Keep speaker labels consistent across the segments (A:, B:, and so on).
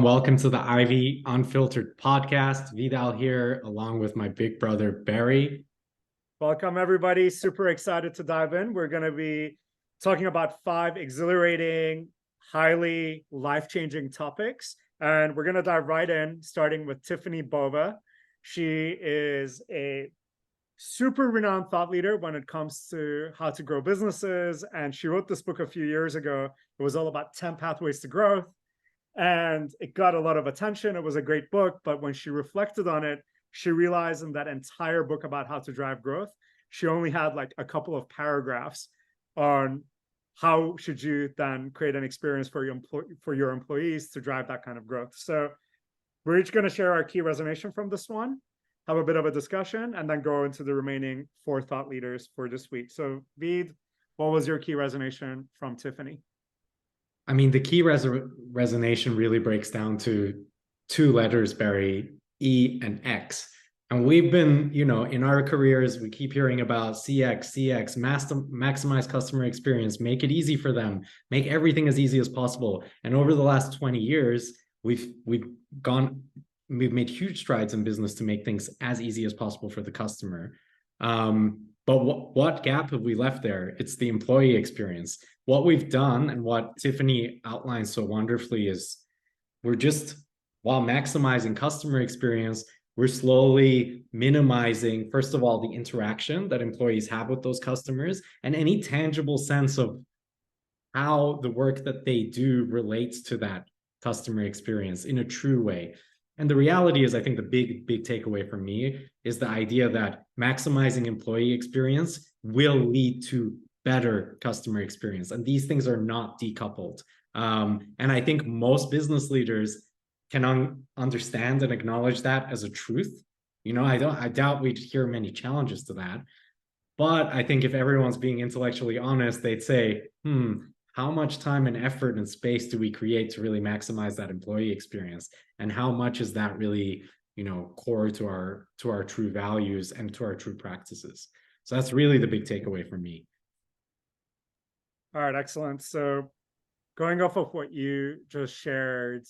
A: Welcome to the IVY Unfiltered podcast. Vidal here, along with my big brother, Beri.
B: Welcome, everybody. Super excited to dive in. We're going to be talking about 5 exhilarating, highly life-changing topics. And we're going to dive right in, starting with Tiffani Bova. She is a super renowned thought leader when it comes to how to grow businesses. And she wrote this book a few years ago. It was all about 10 pathways to growth. And it got a lot of attention. It was a great book. But when she reflected on it, she realized in that entire book about how to drive growth, she only had like a couple of paragraphs on how should you then create an experience for your employees to drive that kind of growth. So we're each going to share our key resonation from this one, have a bit of a discussion, and then go into the remaining 4 thought leaders for this week. So Vid, what was your key resonation from Tiffani?
A: I mean, the key resonation really breaks down to 2 letters, Beri, E and X. And we've been, in our careers, we keep hearing about CX, maximize customer experience, make it easy for them, make everything as easy as possible. And over the last 20 years, we've made huge strides in business to make things as easy as possible for the customer. But what gap have we left there? It's the employee experience. What we've done and what Tiffani outlines so wonderfully is while maximizing customer experience, we're slowly minimizing, first of all, the interaction that employees have with those customers and any tangible sense of how the work that they do relates to that customer experience in a true way. And the reality is, I think the big takeaway for me is the idea that maximizing employee experience will lead to better customer experience. And these things are not decoupled. And I think most business leaders can understand and acknowledge that as a truth. I doubt we'd hear many challenges to that. But I think if everyone's being intellectually honest, they'd say, how much time and effort and space do we create to really maximize that employee experience? And how much is that really, core to our true values and to our true practices? So that's really the big takeaway for me.
B: All right, excellent. So going off of what you just shared,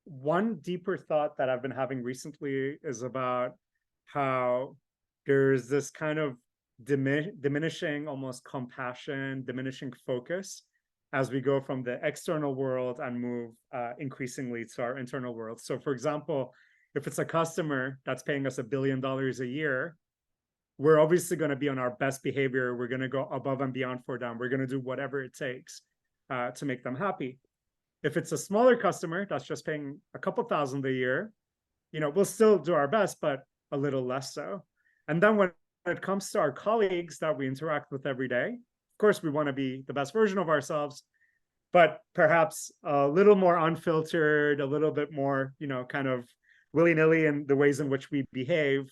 B: one deeper thought that I've been having recently is about how there's this kind of diminishing almost compassion, diminishing focus as we go from the external world and move increasingly to our internal world. So for example, if it's a customer that's paying us $1 billion a year, we're obviously going to be on our best behavior. We're going to go above and beyond for them. We're going to do whatever it takes to make them happy. If it's a smaller customer that's just paying a couple thousand a year, we'll still do our best, but a little less so. And then when it comes to our colleagues that we interact with every day, of course, we want to be the best version of ourselves, but perhaps a little more unfiltered, a little bit more, kind of willy-nilly in the ways in which we behave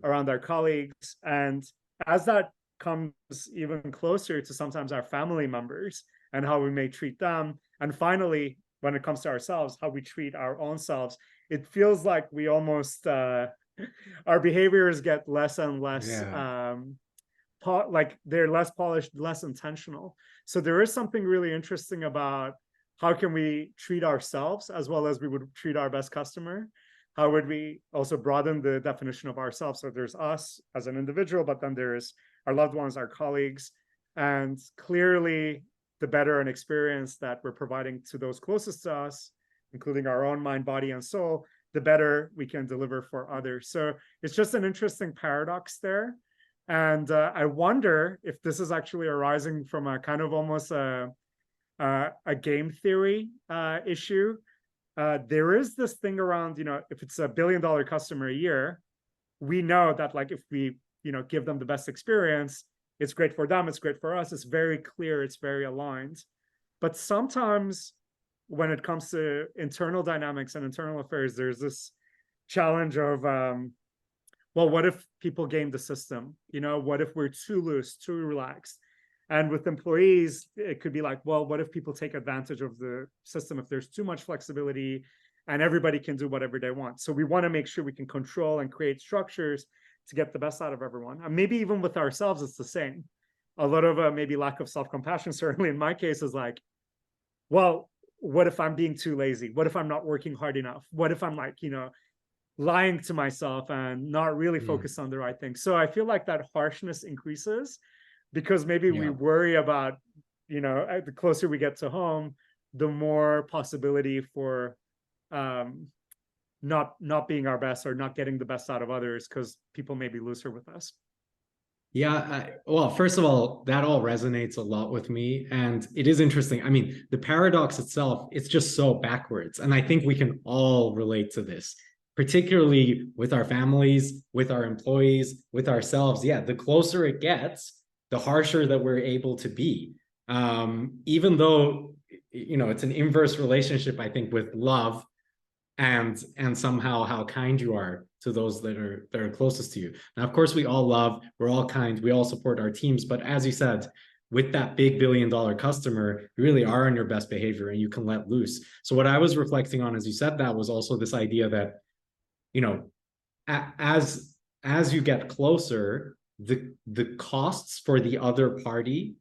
B: around our colleagues. And as that comes even closer to sometimes our family members and how we may treat them, and finally, when it comes to ourselves, how we treat our own selves, it feels like we almost, our behaviors get less and less, like they're less polished, less intentional. So there is something really interesting about how can we treat ourselves as well as we would treat our best customer? How would we also broaden the definition of ourselves? So there's us as an individual, but then there's our loved ones, our colleagues, and clearly the better an experience that we're providing to those closest to us, including our own mind, body, and soul, the better we can deliver for others. So it's just an interesting paradox there. And I wonder if this is actually arising from a kind of almost a game theory issue. There is this thing around, if it's $1 billion customer a year, we know that like if we, give them the best experience, it's great for them, it's great for us, it's very clear, it's very aligned. But sometimes when it comes to internal dynamics and internal affairs, there's this challenge of, well, what if people game the system? What if we're too loose, too relaxed? And with employees, it could be like, well, what if people take advantage of the system if there's too much flexibility and everybody can do whatever they want? So we want to make sure we can control and create structures to get the best out of everyone. And maybe even with ourselves, it's the same. A lot of maybe lack of self-compassion, certainly in my case, is like, well, what if I'm being too lazy? What if I'm not working hard enough? What if I'm like, lying to myself and not really focused on the right thing? So I feel like that harshness increases because maybe we
A: Yeah.
B: worry about, the closer we get to home, the more possibility for not being our best or not getting the best out of others because people may be looser with us.
A: Yeah, well, first of all, that all resonates a lot with me. And it is interesting. I mean, the paradox itself, it's just so backwards. And I think we can all relate to this, particularly with our families, with our employees, with ourselves. Yeah, the closer it gets, the harsher that we're able to be. Even though, it's an inverse relationship, I think, with love and somehow how kind you are to those that are closest to you. Now, of course, we all love, we're all kind, we all support our teams, but as you said, with that big billion-dollar customer, you really are on your best behavior and you can let loose. So what I was reflecting on as you said that was also this idea that, as you get closer, the costs for the other party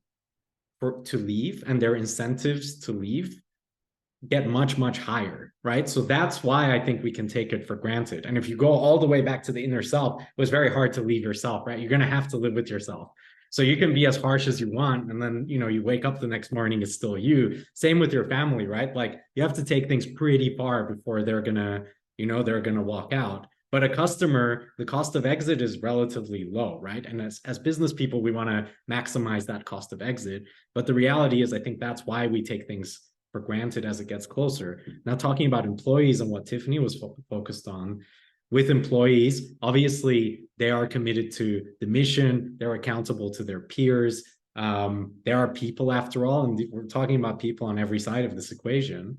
A: to leave and their incentives to leave get much, much higher, right? So that's why I think we can take it for granted. And if you go all the way back to the inner self, it was very hard to leave yourself, right? You're going to have to live with yourself. So you can be as harsh as you want. And then, you wake up the next morning, it's still you. Same with your family, right? Like you have to take things pretty far before they're going to walk out. But a customer, the cost of exit is relatively low, right? And as business people, we want to maximize that cost of exit. But the reality is, I think that's why we take things for granted as it gets closer. Now, talking about employees and what Tiffani was focused on, with employees, obviously they are committed to the mission, they're accountable to their peers. There are people after all, and we're talking about people on every side of this equation.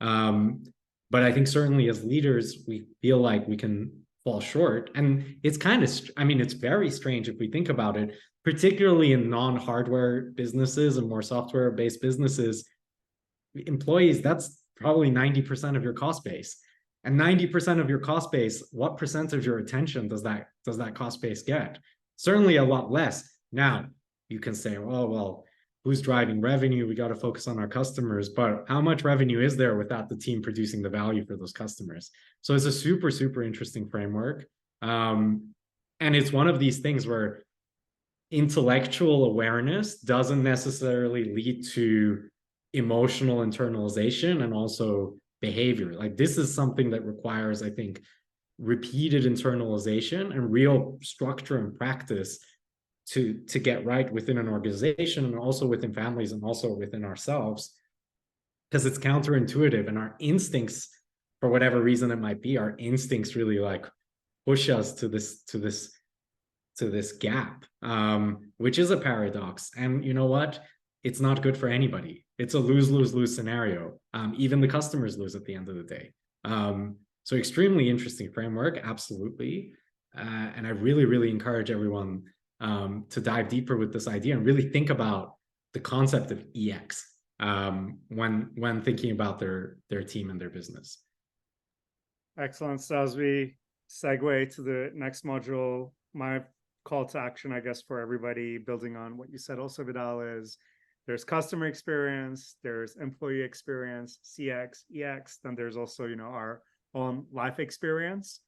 A: But I think certainly as leaders, we feel like we can fall short. And it's it's very strange if we think about it, particularly in non-hardware businesses and more software-based businesses. Employees, that's probably 90% of your cost base. And 90% of your cost base, what percent of your attention does that cost base get? Certainly a lot less. Now, you can say, oh, well, who's driving revenue? We got to focus on our customers. But how much revenue is there without the team producing the value for those customers? So it's a super, super interesting framework. And it's one of these things where intellectual awareness doesn't necessarily lead to emotional internalization and also behavior. Like this is something that requires, I think, repeated internalization and real structure and practice to get right within an organization and also within families and also within ourselves, because it's counterintuitive and our instincts, for whatever reason it might be, our instincts really like push us to this gap, which is a paradox. And you know what? It's not good for anybody. It's a lose-lose-lose scenario. Even the customers lose at the end of the day. So extremely interesting framework, absolutely. And I really, really encourage everyone to dive deeper with this idea and really think about the concept of EX when thinking about their team and their business.
B: Excellent. So as we segue to the next module, my call to action, I guess, for everybody, building on what you said also, Vidal, is there's customer experience, there's employee experience, CX, EX, then there's also, our own life experience.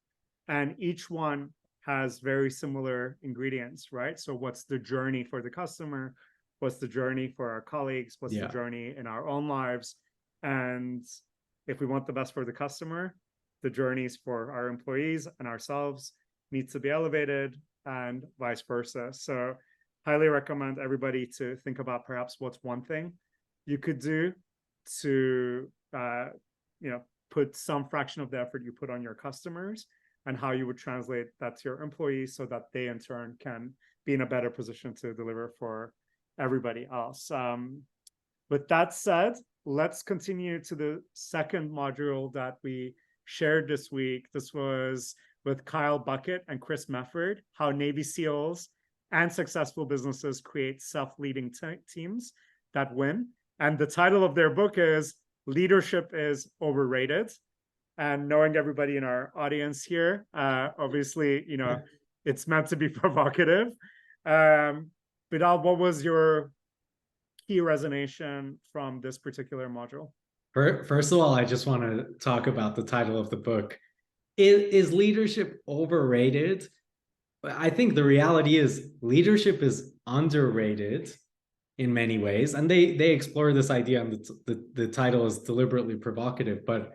B: And each one has very similar ingredients, right? So what's the journey for the customer? What's the journey for our colleagues? What's the journey in our own lives? And if we want the best for the customer, the journeys for our employees and ourselves need to be elevated and vice versa. So highly recommend everybody to think about perhaps what's one thing you could do to, put some fraction of the effort you put on your customers and how you would translate that to your employees so that they in turn can be in a better position to deliver for everybody else. With that said, let's continue to the second module that we shared this week. This was with Kyle Buckett and Chris Mefford, how Navy SEALs and successful businesses create self-leading teams that win. And the title of their book is Leadership is Overrated. And knowing everybody in our audience here, obviously, it's meant to be provocative. Vidal, what was your key resonation from this particular module?
A: First of all, I just want to talk about the title of the book. Is leadership overrated? I think the reality is leadership is underrated in many ways, and they explore this idea, and the title is deliberately provocative. But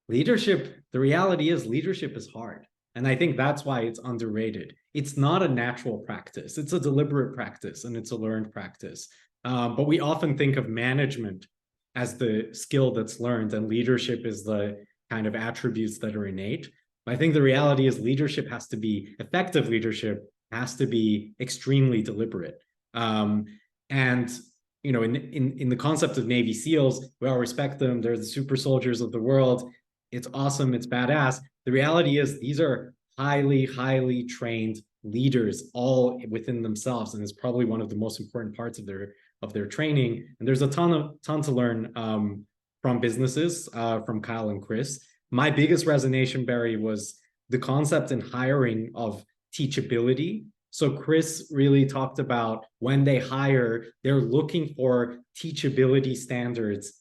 A: leadership, the reality is leadership is hard, and I think that's why it's underrated. It's not a natural practice; it's a deliberate practice, and it's a learned practice. But we often think of management as the skill that's learned, and leadership is the kind of attributes that are innate. I think the reality is leadership has to be effective. Leadership has to be extremely deliberate. And in the concept of Navy SEALs, we all respect them. They're the super soldiers of the world. It's awesome. It's badass. The reality is these are highly, highly trained leaders all within themselves, and it's probably one of the most important parts of their training. And there's a ton to learn from businesses, from Kyle and Chris. My biggest resonation, Beri, was the concept in hiring of teachability. So Chris really talked about when they hire, they're looking for teachability standards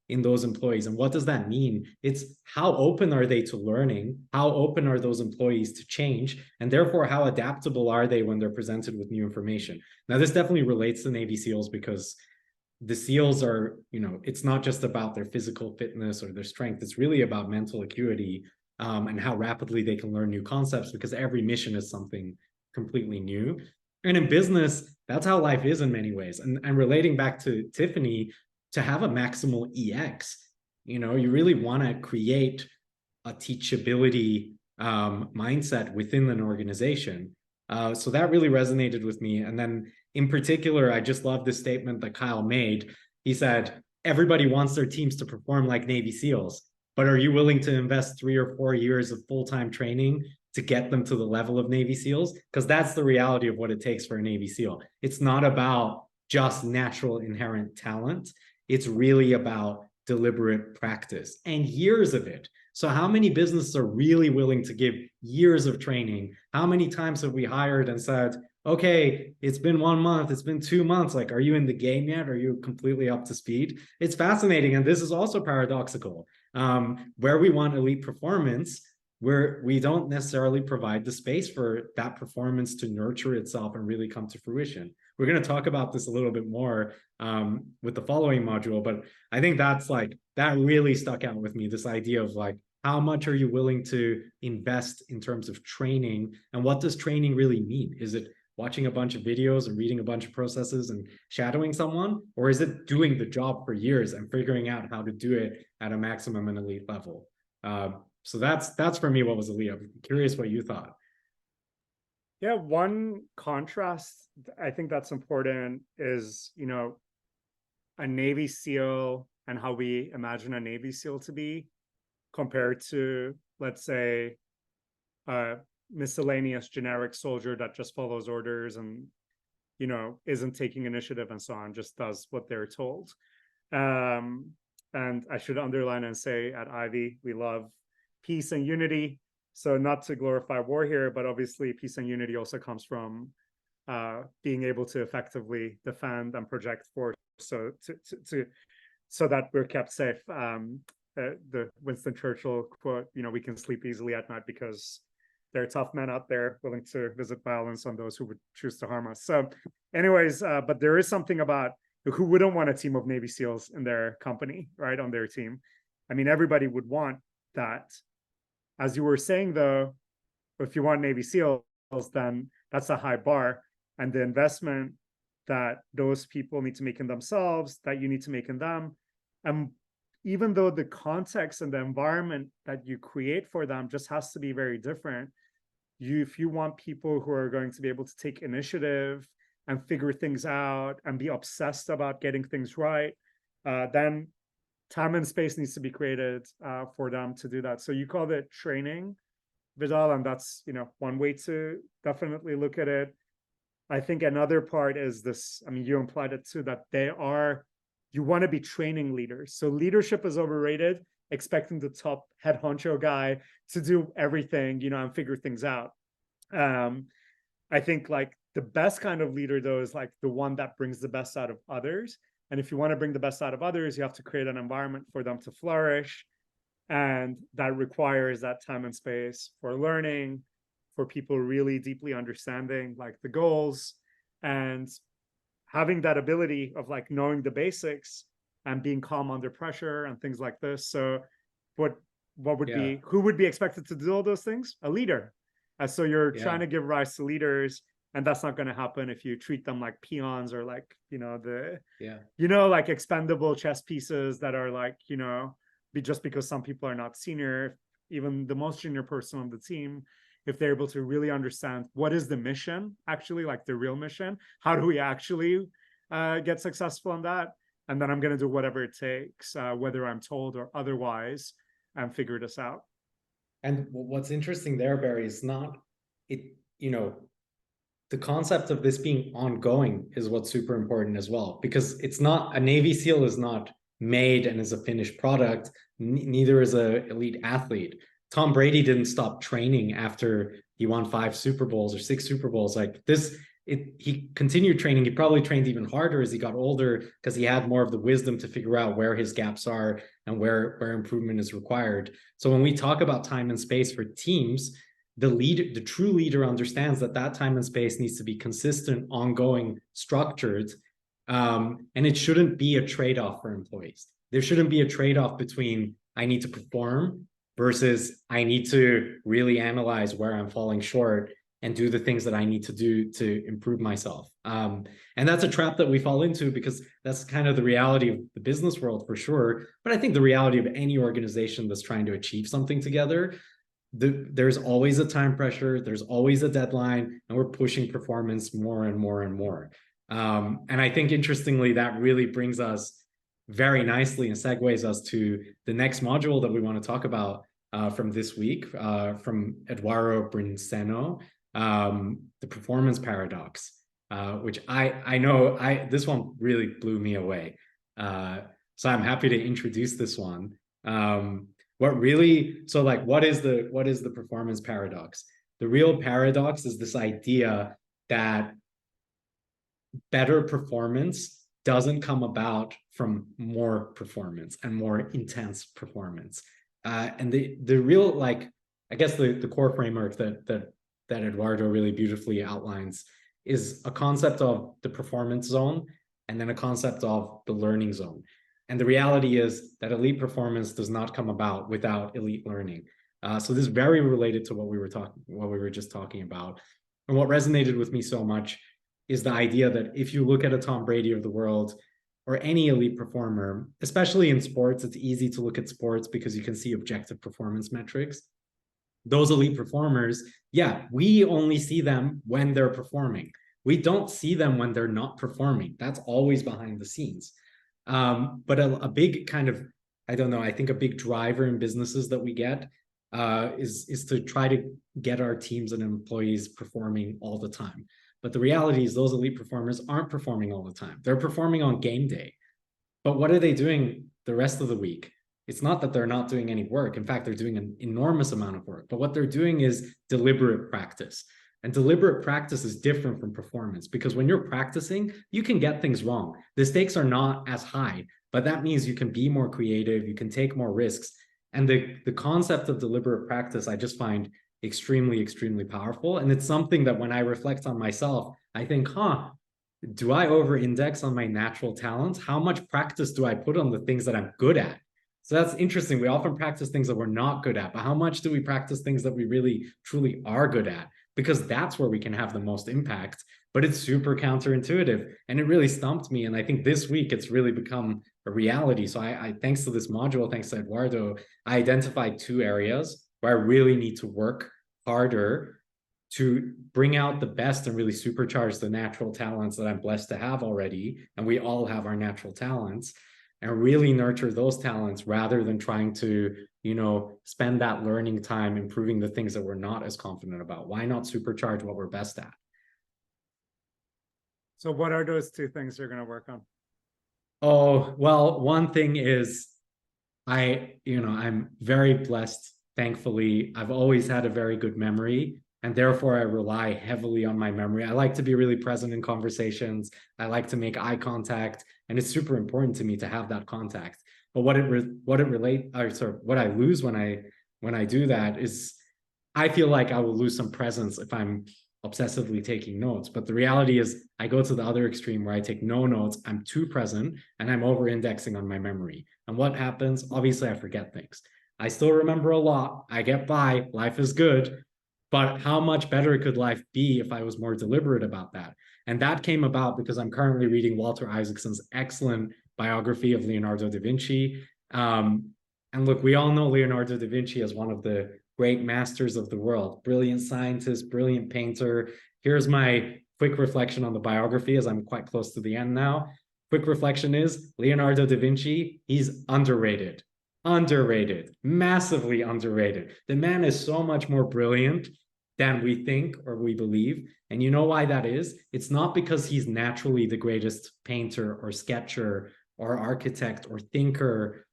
A: in those employees. And what does that mean? It's how open are they to learning? How open are those employees to change? And therefore, how adaptable are they when they're presented with new information? Now, this definitely relates to Navy SEALs because the SEALs are, it's not just about their physical fitness or their strength. It's really about mental acuity and how rapidly they can learn new concepts, because every mission is something completely new. And in business, that's how life is in many ways. And relating back to Tiffani, to have a maximal EX, you really want to create a teachability mindset within an organization. So that really resonated with me. And then in particular, I just love this statement that Kyle made. He said, everybody wants their teams to perform like Navy SEALs, but are you willing to invest 3 or 4 years of full-time training to get them to the level of Navy SEALs? Because that's the reality of what it takes for a Navy SEAL. It's not about just natural inherent talent. It's really about deliberate practice and years of it. So how many businesses are really willing to give years of training? How many times have we hired and said, okay, it's been 1 month, it's been 2 months, like, are you in the game yet? Are you completely up to speed? It's fascinating. And this is also paradoxical. Where we want elite performance, where we don't necessarily provide the space for that performance to nurture itself and really come to fruition. We're going to talk about this a little bit more with the following module, but I think that really stuck out with me, this idea of how much are you willing to invest in terms of training, and what does training really mean? Is it watching a bunch of videos and reading a bunch of processes and shadowing someone, or is it doing the job for years and figuring out how to do it at a maximum and elite level? So that's for me what was elite. I'm curious what you thought.
B: Yeah, one contrast I think that's important is, a Navy SEAL and how we imagine a Navy SEAL to be compared to, let's say, a miscellaneous generic soldier that just follows orders and, isn't taking initiative and so on, just does what they're told. And I should underline and say at Ivy, we love peace and unity. So not to glorify war here, but obviously peace and unity also comes from being able to effectively defend and project force, so that we're kept safe. The Winston Churchill quote, we can sleep easily at night because there are tough men out there willing to visit violence on those who would choose to harm us. So anyways, but there is something about who wouldn't want a team of Navy SEALs in their company, right, on their team. I mean, everybody would want that. As you were saying, though, if you want Navy SEALs, then that's a high bar. And the investment that those people need to make in themselves, that you need to make in them. And even though the context and the environment that you create for them just has to be very different, if you want people who are going to be able to take initiative and figure things out and be obsessed about getting things right, then time and space needs to be created for them to do that. So you called it training, Vidal, and that's one way to definitely look at it. I think another part is this, I mean, you implied it too, that you want to be training leaders. So leadership is overrated, expecting the top head honcho guy to do everything, and figure things out. I think the best kind of leader, though, is the one that brings the best out of others And if you want to bring the best out of others, you have to create an environment for them to flourish. And that requires that time and space for learning, for people really deeply understanding like the goals and having that ability of like knowing the basics and being calm under pressure and things like this. So what would be, who would be expected to do all those things? A leader. And so you're trying to give rise to leaders, and that's not going to happen if you treat them like peons or like, you know, like expendable chess pieces that are like, you know, just because some people are not senior, even the most junior person on the team, if they're able to really understand what is the mission, actually, like the real mission, how do we actually get successful on that? And then I'm going to do whatever it takes, whether I'm told or otherwise, and figure this out.
A: And what's interesting there, Beri, is not it, you know, the concept of this being ongoing is what's super important as well, because it's not, a Navy SEAL is not made and is a finished product. Neither is an elite athlete. Tom Brady didn't stop training after he won 5 Super Bowls or 6 Super Bowls. Like this, he continued training. He probably trained even harder as he got older because he had more of the wisdom to figure out where his gaps are and where improvement is required. So when we talk about time and space for teams, the true leader understands that time and space needs to be consistent, ongoing, structured, and it shouldn't be a trade-off for employees. There shouldn't be a trade-off between I need to perform versus I need to really analyze where I'm falling short and do the things that I need to do to improve myself. And that's a trap that we fall into because that's kind of the reality of the business world for sure. But I think the reality of any organization that's trying to achieve something together, there's always a time pressure, there's always a deadline, and we're pushing performance more and more and more. And I think interestingly, that really brings us very nicely and segues us to the next module that we want to talk about from this week, from Eduardo Briceño, the performance paradox, which I know this one really blew me away. So I'm happy to introduce this one. What is the performance paradox? The real paradox is this idea that better performance doesn't come about from more performance and more intense performance. And the real, like, I guess the core framework that Eduardo really beautifully outlines is a concept of the performance zone and then a concept of the learning zone. And the reality is that elite performance does not come about without elite learning. So this is very related to what we were just talking about. And what resonated with me so much is the idea that if you look at a Tom Brady of the world or any elite performer, especially in sports, it's easy to look at sports because you can see objective performance metrics. Those elite performers, we only see them when they're performing. We don't see them when they're not performing. That's always behind the scenes. But a big kind of, I don't know, I think a big driver in businesses that we get is to try to get our teams and employees performing all the time. But the reality is those elite performers aren't performing all the time. They're performing on game day. But what are they doing the rest of the week? It's not that they're not doing any work. In fact, they're doing an enormous amount of work. But what they're doing is deliberate practice. And deliberate practice is different from performance because when you're practicing, you can get things wrong. The stakes are not as high, but that means you can be more creative, you can take more risks. And the concept of deliberate practice, I just find extremely, extremely powerful. And it's something that when I reflect on myself, I think, do I over-index on my natural talents? How much practice do I put on the things that I'm good at? So that's interesting. We often practice things that we're not good at, but how much do we practice things that we really, truly are good at? Because that's where we can have the most impact, but it's super counterintuitive. And it really stumped me. And I think this week it's really become a reality. So I thanks to this module, thanks to Eduardo, I identified 2 areas where I really need to work harder to bring out the best and really supercharge the natural talents that I'm blessed to have already. And we all have our natural talents, and really nurture those talents rather than trying to, spend that learning time improving the things that we're not as confident about. Why not supercharge what we're best at?
B: So what are those 2 things you're going to work on?
A: Oh, well, one thing is I'm very blessed. Thankfully, I've always had a very good memory, and therefore I rely heavily on my memory. I like to be really present in conversations. I like to make eye contact and it's super important to me to have that contact. But what I lose when I do that is I feel like I will lose some presence if I'm obsessively taking notes. But the reality is I go to the other extreme where I take no notes, I'm too present, and I'm over indexing on my memory. And what happens? Obviously, I forget things. I still remember a lot. I get by. Life is good. But how much better could life be if I was more deliberate about that? And that came about because I'm currently reading Walter Isaacson's excellent biography of Leonardo da Vinci. And look, we all know Leonardo da Vinci as one of the great masters of the world, brilliant scientist, brilliant painter. Here's my quick reflection on the biography, as I'm quite close to the end now. Quick reflection is Leonardo da Vinci, he's underrated, massively underrated. The man is so much more brilliant than we think or we believe. And you know why that is? It's not because he's naturally the greatest painter or sketcher or architect or thinker,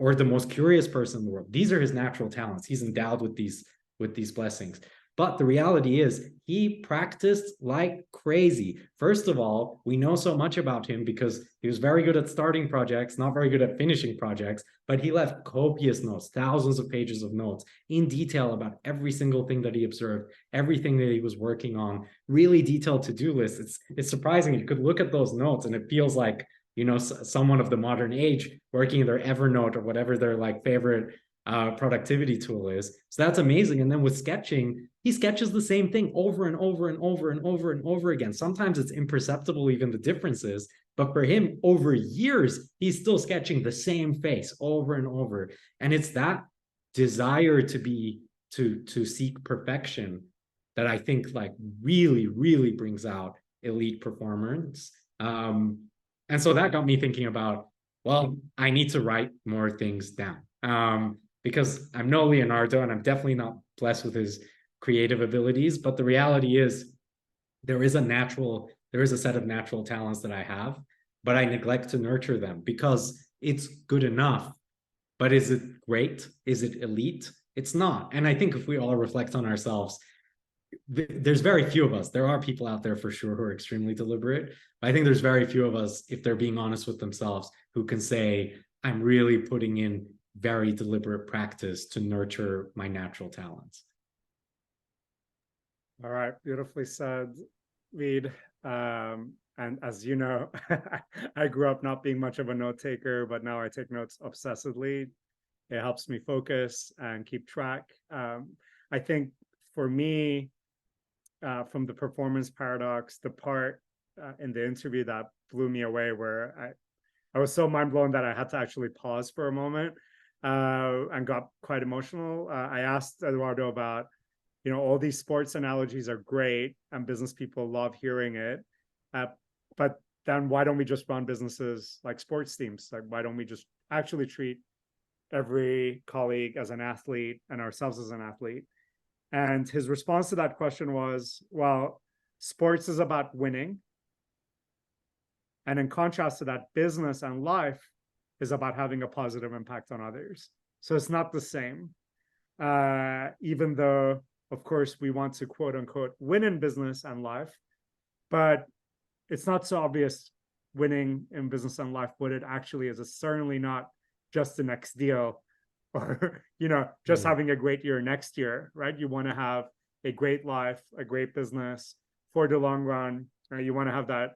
A: or the most curious person in the world. These are his natural talents. He's endowed with these blessings. But the reality is he practiced like crazy. First of all, we know so much about him because he was very good at starting projects, not very good at finishing projects, but he left copious notes, thousands of pages of notes in detail about every single thing that he observed, everything that he was working on, really detailed to-do lists. It's surprising. You could look at those notes and it feels like, you know, someone of the modern age working in their Evernote or whatever their like favorite productivity tool is. So that's amazing. And then with sketching, he sketches the same thing over and over and over and over and over again. Sometimes it's imperceptible, even the differences. But for him, over years, he's still sketching the same face over and over. And it's that desire to seek perfection that I think like really, really brings out elite performance. And so that got me thinking about, well, I need to write more things down. Because I'm no Leonardo and I'm definitely not blessed with his creative abilities. But the reality is there is a set of natural talents that I have, but I neglect to nurture them because it's good enough. But is it great? Is it elite? It's not. And I think if we all reflect on ourselves, there's very few of us. There are people out there for sure who are extremely deliberate. But I think there's very few of us, if they're being honest with themselves, who can say, I'm really putting in very deliberate practice to nurture my natural talents.
B: All right, beautifully said, Reed. And as you know, I grew up not being much of a note taker, but now I take notes obsessively. It helps me focus and keep track. I think for me, from the performance paradox, the part in the interview that blew me away, where I was so mind blown that I had to actually pause for a moment and got quite emotional. I asked Eduardo about, you know, all these sports analogies are great and business people love hearing it. But then why don't we just run businesses like sports teams? Like, why don't we just actually treat every colleague as an athlete and ourselves as an athlete? And his response to that question was, well, sports is about winning. And in contrast to that, business and life is about having a positive impact on others. So it's not the same. Even though, of course, we want to quote unquote win in business and life, but it's not so obvious winning in business and life what it actually is. It's certainly not just the next deal or, you know, just having a great year next year, right? You want to have a great life, a great business for the long run. You want to have that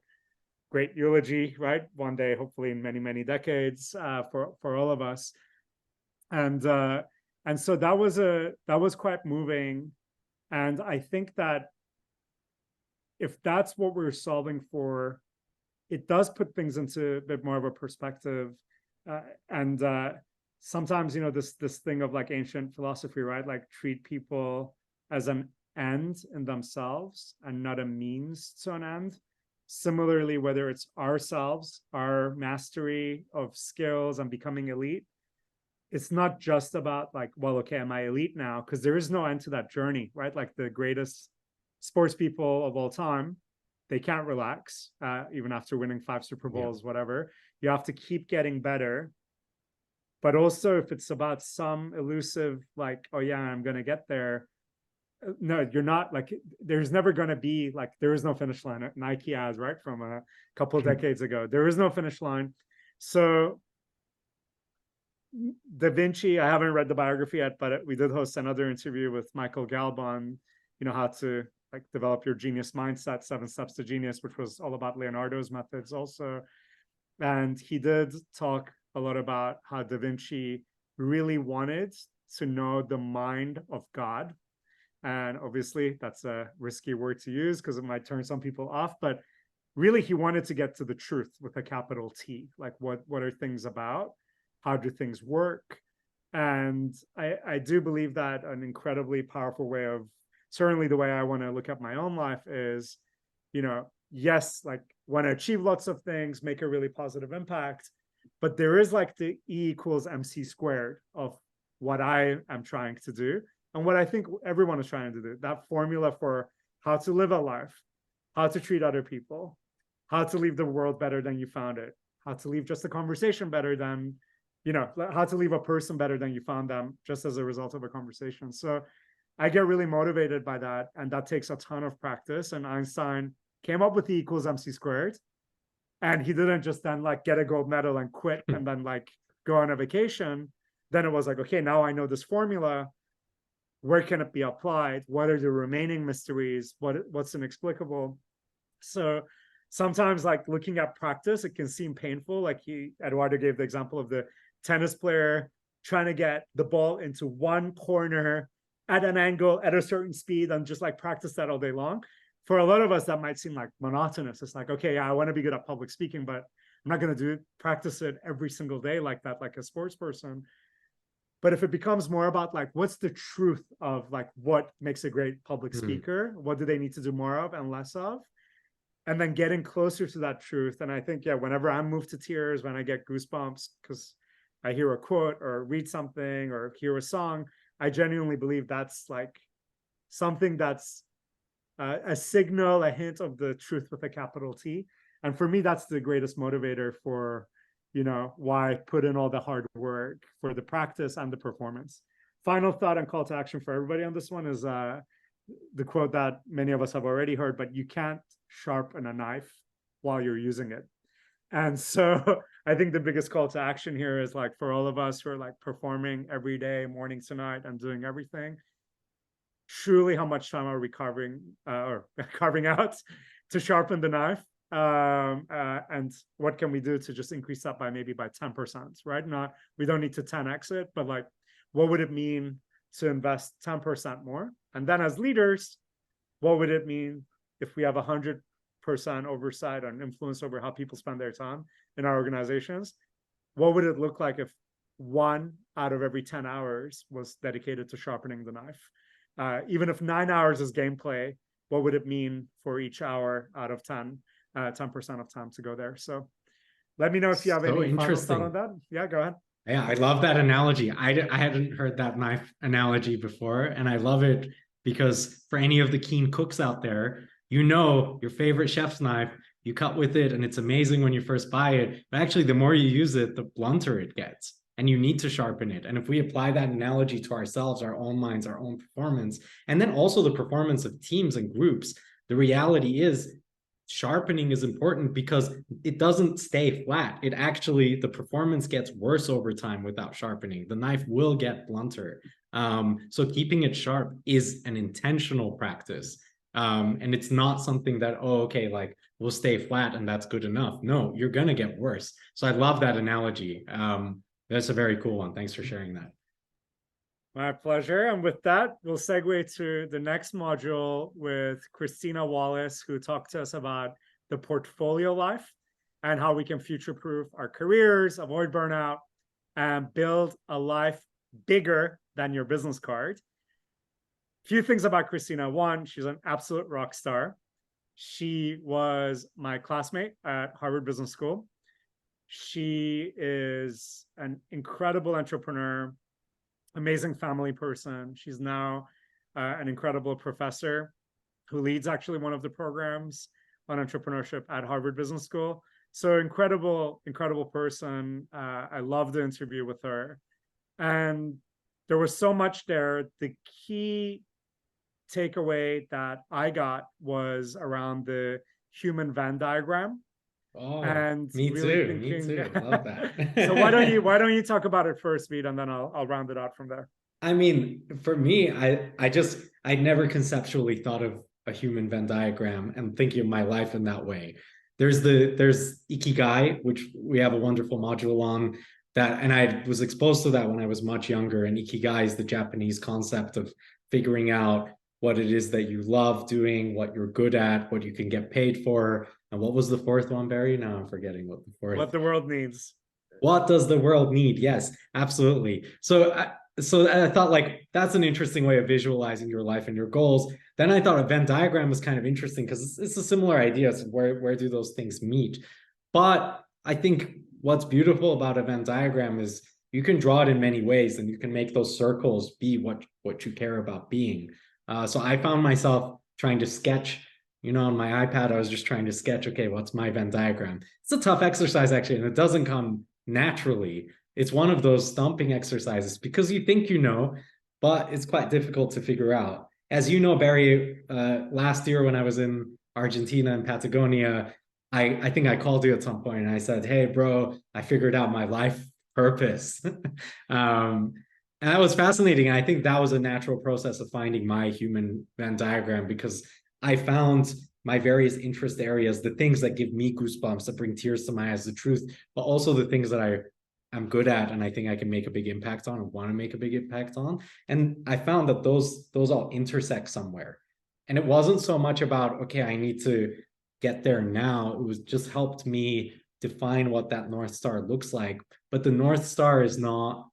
B: great eulogy, right? One day, hopefully in many, many decades for all of us. And so that was quite moving. And I think that if that's what we're solving for, it does put things into a bit more of a perspective. And sometimes, you know, this thing of like ancient philosophy, right? Like treat people as an end in themselves and not a means to an end. Similarly, whether it's ourselves, our mastery of skills and becoming elite, it's not just about like, well, okay, am I elite now? Because there is no end to that journey, right? Like the greatest sports people of all time, they can't relax, even after winning 5 Super Bowls, whatever. You have to keep getting better. But also if it's about some elusive, like, oh yeah, I'm going to get there, no, you're not, like, there's never going to be, like, there is no finish line. Nike has, right, from a couple of decades ago. There is no finish line. So Da Vinci, I haven't read the biography yet, but we did host another interview with Michael Galb on, how to like develop your genius mindset, 7 Steps to Genius, which was all about Leonardo's methods also. And he did talk a lot about how Da Vinci really wanted to know the mind of God. And obviously that's a risky word to use because it might turn some people off, but really he wanted to get to the truth with a capital T. Like what are things about? How do things work? And I do believe that an incredibly powerful way of, certainly the way I want to look at my own life is, yes, like want to achieve lots of things, make a really positive impact, but there is like the E equals MC squared of what I am trying to do and what I think everyone is trying to do. That formula for how to live a life, how to treat other people, how to leave the world better than you found it, how to leave just a conversation better than, how to leave a person better than you found them just as a result of a conversation. So I get really motivated by that. And that takes a ton of practice. And Einstein came up with E equals MC squared. And he didn't just then like get a gold medal and quit and then like go on a vacation. Then it was like, okay, now I know this formula. Where can it be applied? What are the remaining mysteries? What's inexplicable? So sometimes like looking at practice, it can seem painful. Like Eduardo gave the example of the tennis player trying to get the ball into one corner at an angle at a certain speed and just like practice that all day long. For a lot of us, that might seem like monotonous. It's like, okay, yeah, I want to be good at public speaking, but I'm not going to practice it every single day like that, like a sports person. But if it becomes more about like, what's the truth of like what makes a great public speaker? What do they need to do more of and less of? And then getting closer to that truth. And I think, yeah, whenever I'm moved to tears, when I get goosebumps because I hear a quote or read something or hear a song, I genuinely believe that's like something that's a signal, a hint of the truth with a capital T. And for me, that's the greatest motivator for, why I put in all the hard work for the practice and the performance. Final thought and call to action for everybody on this one is the quote that many of us have already heard, but you can't sharpen a knife while you're using it. And so I think the biggest call to action here is like for all of us who are like performing every day, morning to night, and doing everything, truly how much time are we carving out to sharpen the knife? And what can we do to just increase that by maybe by 10%, right? We don't need to 10x it, but like, what would it mean to invest 10% more? And then as leaders, what would it mean if we have 100% oversight and influence over how people spend their time in our organizations? What would it look like if 1 out of every 10 hours was dedicated to sharpening the knife? Even if 9 hours is gameplay, what would it mean for each hour out of 10% of time to go there? So let me know if you have any final thought on that. Yeah, go ahead.
A: Yeah, I love that analogy. I hadn't heard that knife analogy before, and I love it because for any of the keen cooks out there, your favorite chef's knife, you cut with it, and it's amazing when you first buy it. But actually, the more you use it, the blunter it gets, and you need to sharpen it. And if we apply that analogy to ourselves, our own minds, our own performance, and then also the performance of teams and groups, the reality is sharpening is important because it doesn't stay flat. The performance gets worse over time without sharpening. The knife will get blunter. So keeping it sharp is an intentional practice. And it's not something that, like we'll stay flat and that's good enough. No, you're going to get worse. So I love that analogy. That's a very cool one. Thanks for sharing that.
B: My pleasure. And with that, we'll segue to the next module with Christina Wallace, who talked to us about the portfolio life and how we can future-proof our careers, avoid burnout, and build a life bigger than your business card. A few things about Christina. One, she's an absolute rock star. She was my classmate at Harvard Business School. She is an incredible entrepreneur, amazing family person. She's now an incredible professor who leads actually one of the programs on entrepreneurship at Harvard Business School. So incredible person. I loved the interview with her. And there was so much there. The key takeaway that I got was around the human Venn diagram,
A: Oh,
B: and
A: me
B: really
A: too. Me
B: thinking.
A: too. Love that.
B: So why don't you talk about it first, Vid, and then I'll round it out from there.
A: I mean, for me, I never conceptually thought of a human Venn diagram and thinking of my life in that way. There's Ikigai, which we have a wonderful module on that, and I was exposed to that when I was much younger. And Ikigai is the Japanese concept of figuring out what it is that you love doing, what you're good at, what you can get paid for. And what was the fourth one, Barry? Now I'm forgetting what the fourth.
B: What the world needs.
A: What does the world need? Yes, absolutely. So I thought like that's an interesting way of visualizing your life and your goals. Then I thought a Venn diagram was kind of interesting because it's a similar idea. So where do those things meet? But I think what's beautiful about a Venn diagram is you can draw it in many ways, and you can make those circles be what you care about being. So I found myself trying to sketch. On my iPad, I was just trying to sketch. Okay, what's my Venn diagram? It's a tough exercise actually, and it doesn't come naturally. It's one of those stumping exercises because you think but it's quite difficult to figure out. As you know, Barry, last year when I was in Argentina and Patagonia, I think I called you at some point and I said, "Hey, bro, I figured out my life purpose." And that was fascinating. I think that was a natural process of finding my human Venn diagram because I found my various interest areas, the things that give me goosebumps, that bring tears to my eyes, the truth, but also the things that I'm good at and I think I can make a big impact on and want to make a big impact on. And I found that those all intersect somewhere. And it wasn't so much about, okay, I need to get there now. It was just helped me define what that North Star looks like. But the North Star is not,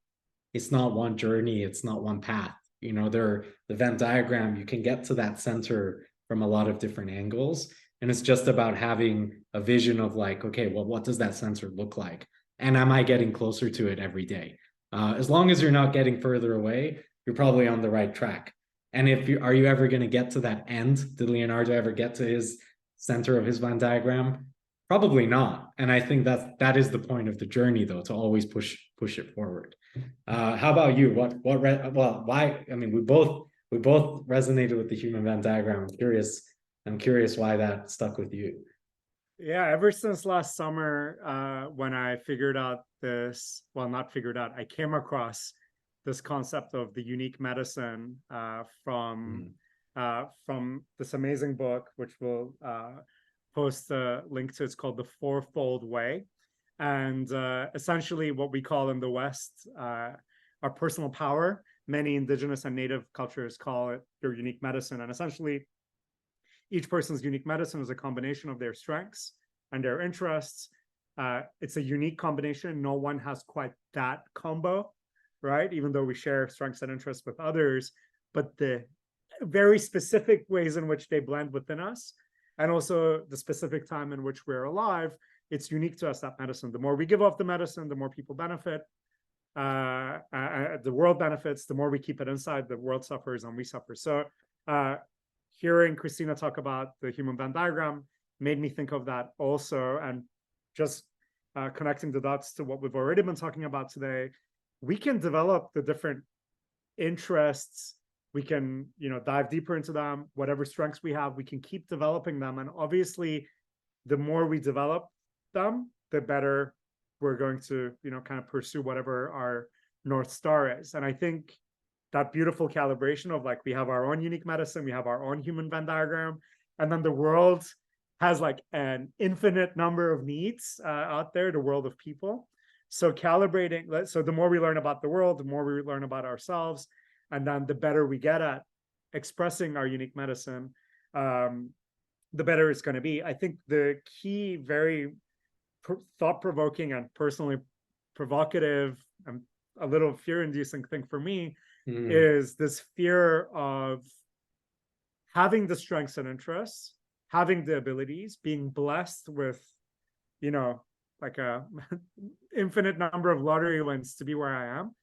A: it's not one journey, it's not one path. The Venn diagram, you can get to that center from a lot of different angles. And it's just about having a vision of like, okay, well, what does that center look like? And am I getting closer to it every day? As long as you're not getting further away, you're probably on the right track. And are you ever going to get to that end? Did Leonardo ever get to his center of his Venn diagram? Probably not. And I think that is the point of the journey, though, to always push it forward. How about you? Why? I mean, we both resonated with the human Venn diagram. I'm curious why that stuck with you.
B: Yeah, ever since last summer, when I figured out this, well, not figured out, I came across this concept of the unique medicine from this amazing book, which we'll post a link to. It's called The Fourfold Way. And essentially what we call in the West our personal power. Many indigenous and native cultures call it your unique medicine. And essentially, each person's unique medicine is a combination of their strengths and their interests. It's a unique combination. No one has quite that combo, right? Even though we share strengths and interests with others, but the very specific ways in which they blend within us, and also the specific time in which we're alive, it's unique to us, that medicine. The more we give off the medicine, the more people benefit. The world benefits. The more we keep it inside, the world suffers and we suffer. So hearing Christina talk about the human Venn diagram made me think of that also. And just connecting the dots to what we've already been talking about today, we can develop the different interests. We can, dive deeper into them. Whatever strengths we have, we can keep developing them. And obviously, the more we develop them, the better we're going to, kind of pursue whatever our North Star is. And I think that beautiful calibration of like, we have our own unique medicine, we have our own human Venn diagram, and then the world has like an infinite number of needs out there, the world of people. So calibrating, so the more we learn about the world, the more we learn about ourselves, and then the better we get at expressing our unique medicine, the better it's going to be. I think the key, very thought-provoking and personally provocative and a little fear-inducing thing for me is this fear of having the strengths and interests, having the abilities, being blessed with, like a infinite number of lottery wins to be where I am,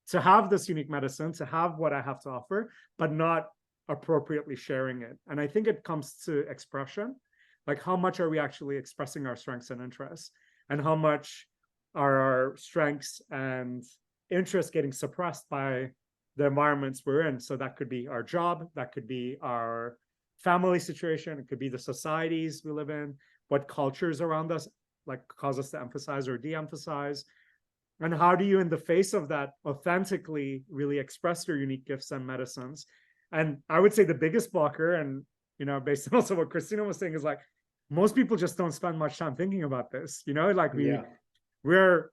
B: to have this unique medicine, to have what I have to offer, but not appropriately sharing it. And I think it comes to expression. Like, how much are we actually expressing our strengths and interests? And how much are our strengths and interests getting suppressed by the environments we're in. So that could be our job, that could be our family situation, it could be the societies we live in, what cultures around us like cause us to emphasize or de-emphasize. And how do you, in the face of that, authentically really express your unique gifts and medicines? And I would say the biggest blocker, and based on also what Christina was saying, is like most people just don't spend much time thinking about this. Like we're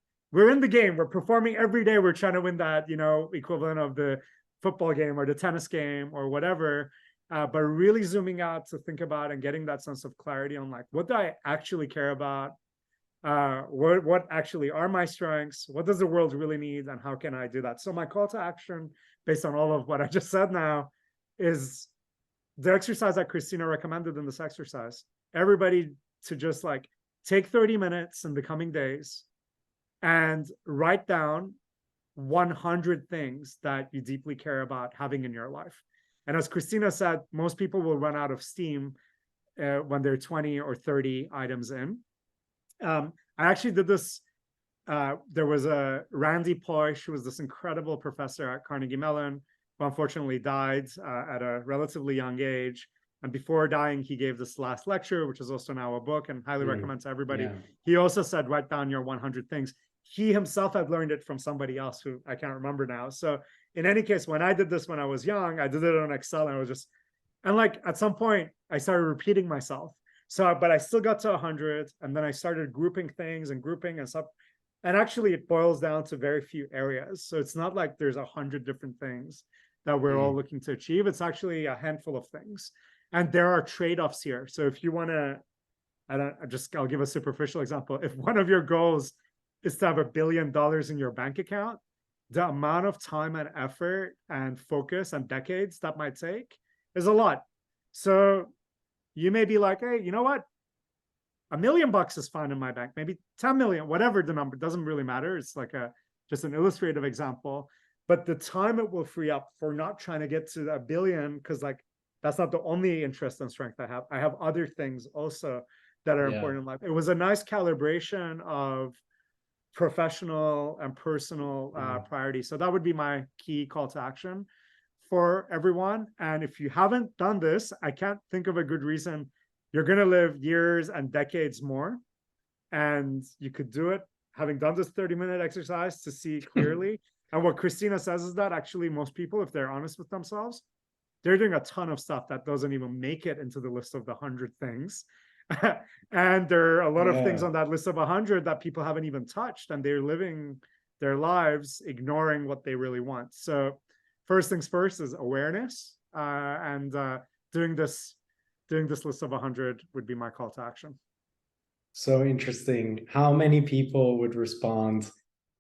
B: in the game, we're performing every day, we're trying to win that equivalent of the football game or the tennis game or whatever. But really zooming out to think about and getting that sense of clarity on like, what do I actually care about? What actually are my strengths? What does the world really need? And how can I do that? So my call to action, based on all of what I just said now, is the exercise that Christina recommended in this exercise. Everybody to just like take 30 minutes in the coming days and write down 100 things that you deeply care about having in your life. And as Christina said, most people will run out of steam when they're 20 or 30 items in. I actually did this. There was a Randy Poish, who was this incredible professor at Carnegie Mellon, who unfortunately died at a relatively young age. And before dying, he gave this last lecture, which is also now a book and highly recommend to everybody. Yeah. He also said, write down your 100 things. He himself had learned it from somebody else who I can't remember now. So in any case, when I did this when I was young, I did it on Excel, and I was just, and like at some point I started repeating myself. So, but I still got to 100, and then I started grouping things and grouping and stuff. And actually it boils down to very few areas. So it's not like there's 100 different things that we're all looking to achieve. It's actually a handful of things. And there are trade-offs here. So if you want to, I'll give a superficial example. If one of your goals is to have $1 billion in your bank account, the amount of time and effort and focus and decades that might take is a lot. So you may be like, hey, you know what? $1 million is fine in my bank, maybe 10 million, whatever the number, doesn't really matter. It's like just an illustrative example. But the time it will free up for not trying to get to $1 billion, because like that's not the only interest and strength I have. I have other things also that are important in life. It was a nice calibration of professional and personal priorities. So that would be my key call to action for everyone. And if you haven't done this, I can't think of a good reason. You're going to live years and decades more. And you could do it having done this 30-minute exercise to see clearly. And what Christina says is that actually most people, if they're honest with themselves, they're doing a ton of stuff that doesn't even make it into the list of the 100 things. And there are a lot of things on that list of 100 that people haven't even touched, and they're living their lives ignoring what they really want. So first things first is awareness, and doing this list of 100 would be my call to action.
A: So interesting. How many people would respond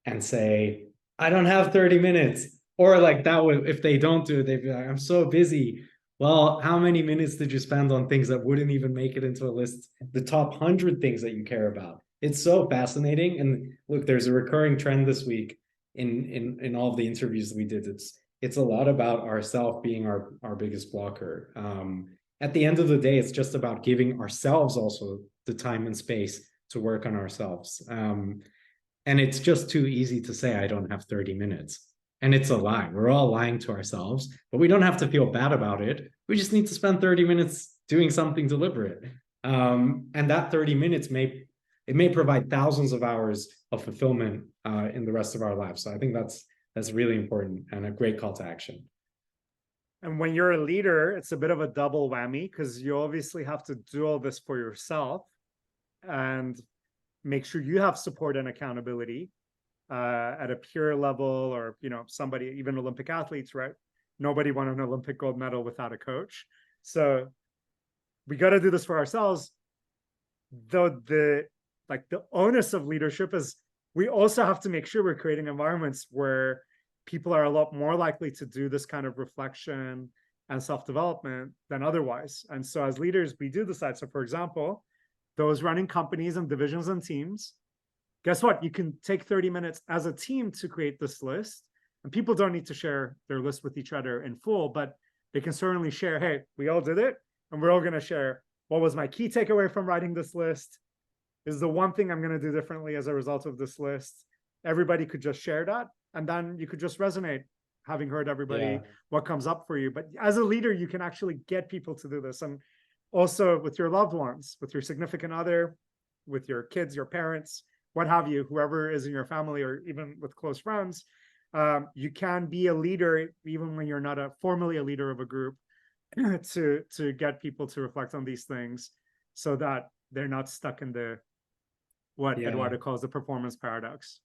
A: and say, I don't have 30 minutes? Or like that would, if they don't do it, they'd be like, I'm so busy. Well, how many minutes did you spend on things that wouldn't even make it into a list? The top 100 things that you care about. It's so fascinating. And look, there's a recurring trend this week in all of the interviews that we did. It's a lot about ourselves being our biggest blocker. At the end of the day, it's just about giving ourselves also the time and space to work on ourselves. And it's just too easy to say, I don't have 30 minutes. And it's a lie. We're all lying to ourselves, but we don't have to feel bad about it. We just need to spend 30 minutes doing something deliberate. And that 30 minutes may provide thousands of hours of fulfillment in the rest of our lives. So I think that's really important and a great call to action.
B: And when you're a leader, it's a bit of a double whammy, because you obviously have to do all this for yourself and make sure you have support and accountability at a peer level, or somebody, even Olympic athletes, right? Nobody won an Olympic gold medal without a coach. So we got to do this for ourselves. Though the onus of leadership is we also have to make sure we're creating environments where people are a lot more likely to do this kind of reflection and self-development than otherwise. And so as leaders, we do decide. So for example, those running companies and divisions and teams, guess what? You can take 30 minutes as a team to create this list. And people don't need to share their list with each other in full, but they can certainly share, hey, we all did it. And we're all going to share, what was my key takeaway from writing this list? Is the one thing I'm going to do differently as a result of this list? Everybody could just share that. And then you could just resonate having heard everybody,
A: Yeah.
B: what comes up for you. But as a leader, you can actually get people to do this. And also with your loved ones, with your significant other, with your kids, your parents, what have you, whoever is in your family, or even with close friends, you can be a leader even when you're not formally a leader of a group to get people to reflect on these things so that they're not stuck in what Eduardo calls the performance paradox.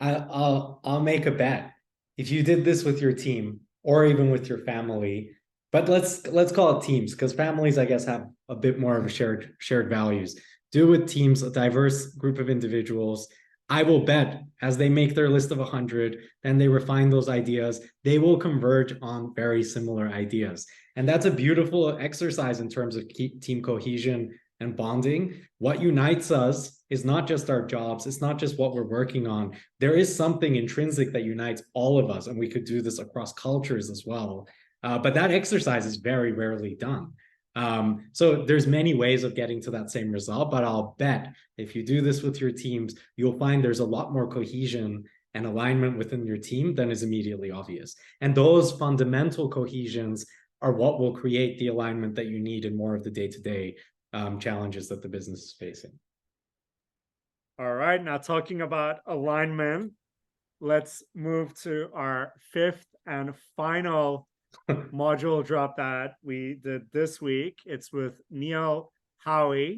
A: I'll make a bet. If you did this with your team or even with your family, but let's call it teams, because families, I guess, have a bit more of a shared values. Do it with teams, a diverse group of individuals. I will bet as they make their list of 100, then they refine those ideas, they will converge on very similar ideas. And that's a beautiful exercise in terms of team cohesion and bonding. What unites us is not just our jobs, it's not just what we're working on. There is something intrinsic that unites all of us, and we could do this across cultures as well. But that exercise is very rarely done. So there's many ways of getting to that same result, but I'll bet if you do this with your teams, you'll find there's a lot more cohesion and alignment within your team than is immediately obvious. And those fundamental cohesions are what will create the alignment that you need in more of the day-to-day challenges that the business is facing.
B: All right, now talking about alignment, let's move to our fifth and final module drop that we did this week. It's with Neil Howe,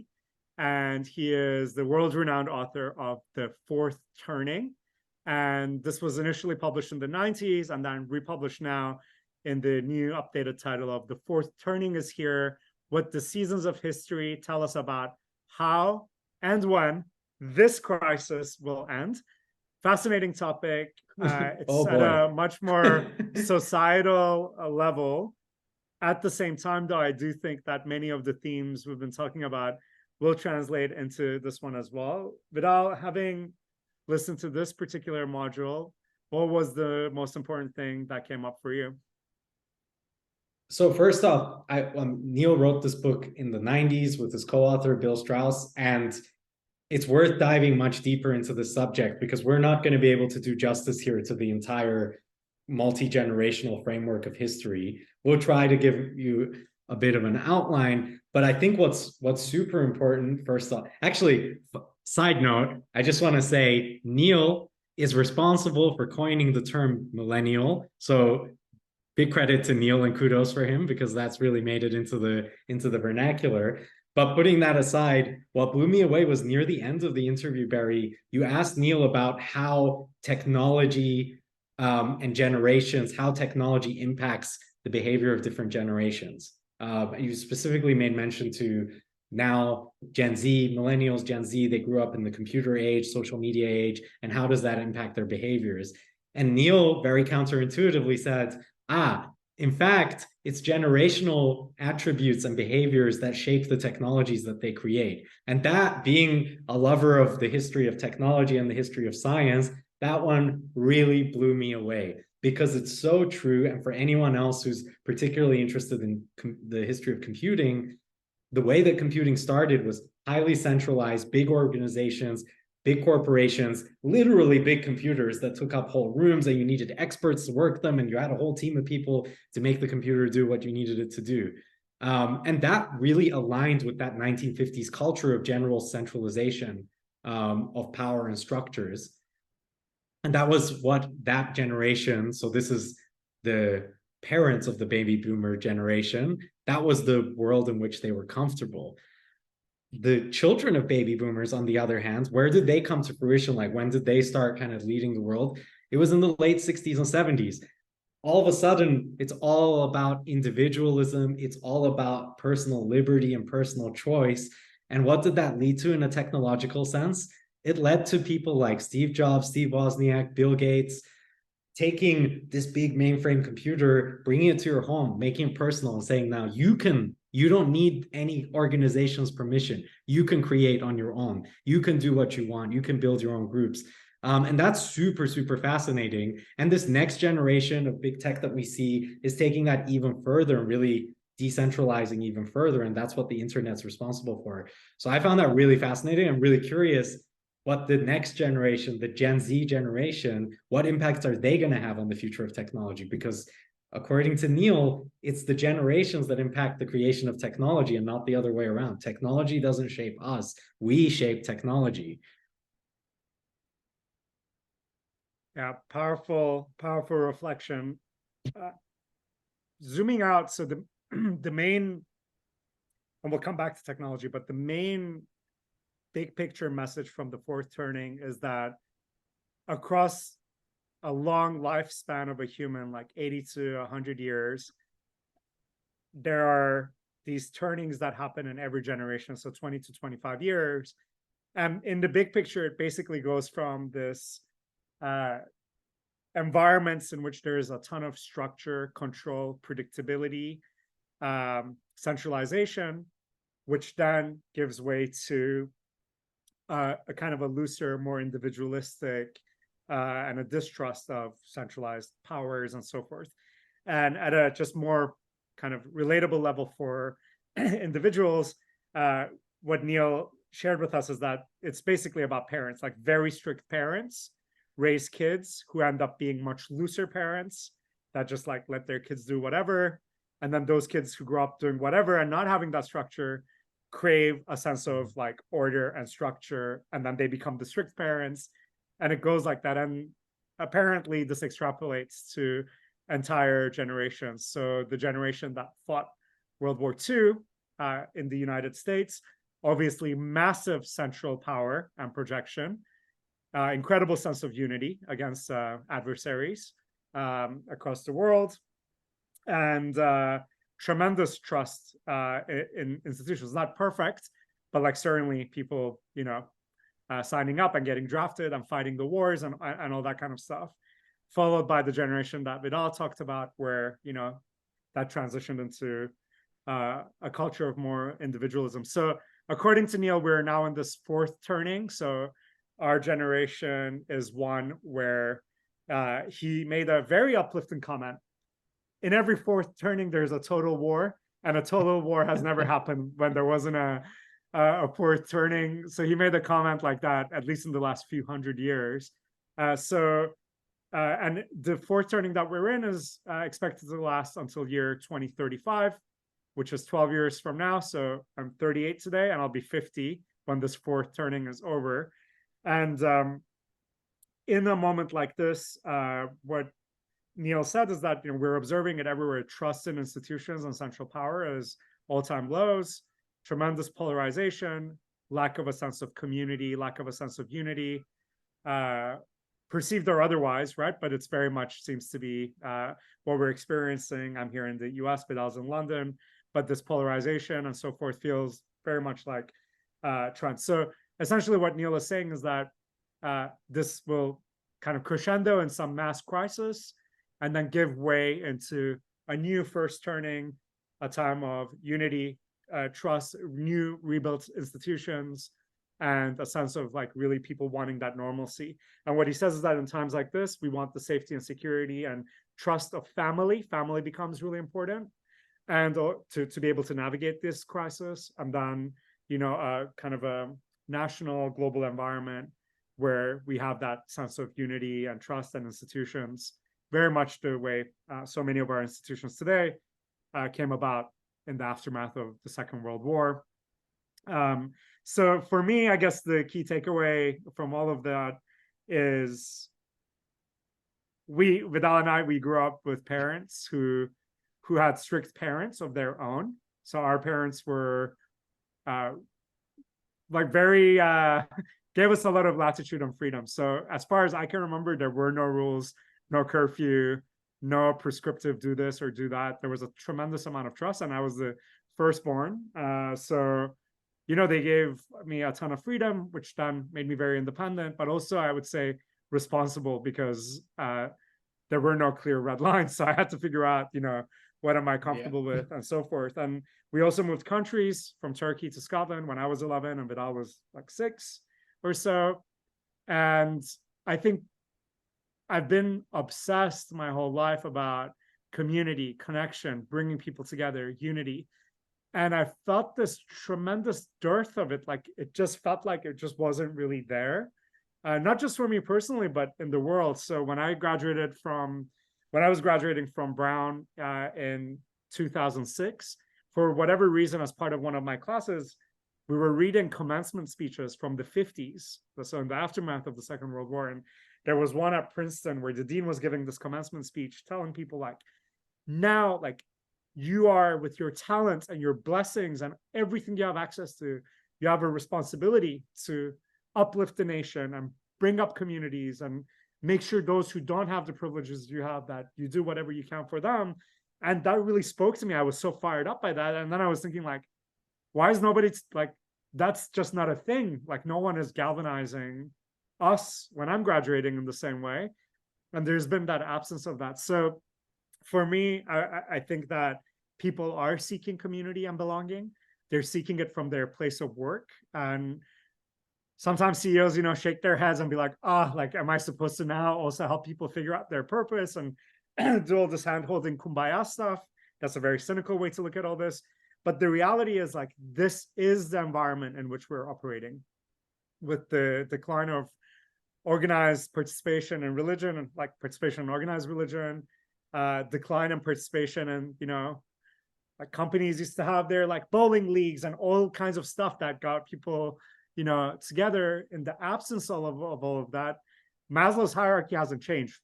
B: and he is the world-renowned author of The Fourth Turning. And this was initially published in the 90s and then republished now in the new updated title of The Fourth Turning is Here, What the Seasons of History Tell Us About How and When This Crisis Will End. Fascinating topic. It's at a much more societal level. At the same time, though, I do think that many of the themes we've been talking about will translate into this one as well. Vidal, having listened to this particular module, what was the most important thing that came up for you?
A: So first off, Neil wrote this book in the 90s with his co-author, Bill Strauss, and it's worth diving much deeper into the subject because we're not going to be able to do justice here to the entire multi-generational framework of history. We'll try to give you a bit of an outline, but I think what's super important, first off, actually, side note, I just want to say Neil is responsible for coining the term millennial. So big credit to Neil and kudos for him because that's really made it into the vernacular. But putting that aside, what blew me away was near the end of the interview, Beri, you asked Neil about how technology and generations, how technology impacts the behavior of different generations. You specifically made mention to now Gen Z, millennials, Gen Z, they grew up in the computer age, social media age, and how does that impact their behaviors? And Neil very counterintuitively said, in fact, it's generational attributes and behaviors that shape the technologies that they create. And that, being a lover of the history of technology and the history of science, that one really blew me away because it's so true. And for anyone else who's particularly interested in the history of computing, the way that computing started was highly centralized, big organizations, big corporations, literally big computers that took up whole rooms and you needed experts to work them and you had a whole team of people to make the computer do what you needed it to do. And that really aligned with that 1950s culture of general centralization of power and structures. And that was what that generation, so this is the parents of the baby boomer generation, that was the world in which they were comfortable. The children of baby boomers, on the other hand, where did they come to fruition? Like, when did they start kind of leading the world? It was in the late 60s and 70s. All of a sudden, it's all about individualism. It's all about personal liberty and personal choice. And what did that lead to in a technological sense? It led to people like Steve Jobs, Steve Wozniak, Bill Gates, taking this big mainframe computer, bringing it to your home, making it personal and saying, now you don't need any organization's permission. You can create on your own. You can do what you want. You can build your own groups. And that's super, super fascinating. And this next generation of big tech that we see is taking that even further and really decentralizing even further. And that's what the internet's responsible for. So I found that really fascinating. I'm really curious. what the next generation, the Gen Z generation, what impacts are they going to have on the future of technology? Because according to Neil, it's the generations that impact the creation of technology and not the other way around. Technology doesn't shape us. We shape technology.
B: Yeah, powerful reflection. Zooming out, so the main, and we'll come back to technology, but the main big picture message from the fourth turning is that across a long lifespan of a human, like 80 to 100 years, there are these turnings that happen in every generation, so 20 to 25 years. And in the big picture, it basically goes from this environments in which there is a ton of structure, control, predictability, centralization, which then gives way to a kind of a looser, more individualistic, and a distrust of centralized powers and so forth. And at a just more kind of relatable level for individuals, what Neil shared with us is that it's basically about parents, like very strict parents raise kids who end up being much looser parents that just like let their kids do whatever. And then those kids who grow up doing whatever and not having that structure crave a sense of like order and structure, and then they become the strict parents, and it goes like that. And apparently this extrapolates to entire generations. So the generation that fought World War II in the United States, obviously massive central power and projection, incredible sense of unity against adversaries across the world, and tremendous trust in institutions. Not perfect, but like certainly people, signing up and getting drafted and fighting the wars and all that kind of stuff. Followed by the generation that Vidal talked about, where that transitioned into a culture of more individualism. So according to Neil, we're now in this fourth turning. So our generation is one where he made a very uplifting comment. In every fourth turning, there's a total war, and a total war has never happened when there wasn't a fourth turning. So he made a comment like that, at least in the last few hundred years. And the fourth turning that we're in is expected to last until year 2035, which is 12 years from now. So I'm 38 today, and I'll be 50 when this fourth turning is over. And in a moment like this, what Neil said is that we're observing it everywhere. Trust in institutions and central power is all-time lows, tremendous polarization, lack of a sense of community, lack of a sense of unity, perceived or otherwise, right? But it's very much seems to be what we're experiencing. I'm here in the US, Vidal's in London, but this polarization and so forth feels very much like trend. So essentially what Neil is saying is that this will kind of crescendo in some mass crisis and then give way into a new first turning, a time of unity, trust, new rebuilt institutions, and a sense of like really people wanting that normalcy. And what he says is that in times like this, we want the safety and security and trust of family. Family becomes really important, and to be able to navigate this crisis, and then kind of a national global environment where we have that sense of unity and trust and institutions, very much the way so many of our institutions today came about in the aftermath of the Second World War. So for me, I guess the key takeaway from all of that is Vidal and I, we grew up with parents who had strict parents of their own. So our parents were like very gave us a lot of latitude and freedom. So as far as I can remember, there were no rules, no curfew, no prescriptive do this or do that. There was a tremendous amount of trust, and I was the firstborn. So they gave me a ton of freedom, which then made me very independent, but also I would say responsible, because there were no clear red lines. So I had to figure out, what am I comfortable with and so forth. And we also moved countries from Turkey to Scotland when I was 11 and Vidal was like 6 or so. And I think I've been obsessed my whole life about community, connection, bringing people together, unity. And I felt this tremendous dearth of it. Like it just felt like it just wasn't really there. Not just for me personally, but in the world. So when I was graduating from Brown in 2006, for whatever reason, as part of one of my classes, we were reading commencement speeches from the 50s, so in the aftermath of the Second World War. And there was one at Princeton where the dean was giving this commencement speech telling people like, now, like, you are, with your talents and your blessings and everything you have access to, you have a responsibility to uplift the nation and bring up communities and make sure those who don't have the privileges you have, that you do whatever you can for them. And that really spoke to me. I was so fired up by that. And then I was thinking like, why is nobody like, that's just not a thing. Like no one is galvanizing us when I'm graduating in the same way. And there's been that absence of that. So for me, I think that people are seeking community and belonging. They're seeking it from their place of work. And sometimes CEOs, shake their heads and be like, like, am I supposed to now also help people figure out their purpose and do all this hand-holding kumbaya stuff? That's a very cynical way to look at all this. But the reality is like, this is the environment in which we're operating. With the decline of organized participation in religion, and like participation in organized religion, decline in participation in, like companies used to have their like bowling leagues and all kinds of stuff that got people, together. In the absence of all of that, Maslow's hierarchy hasn't changed.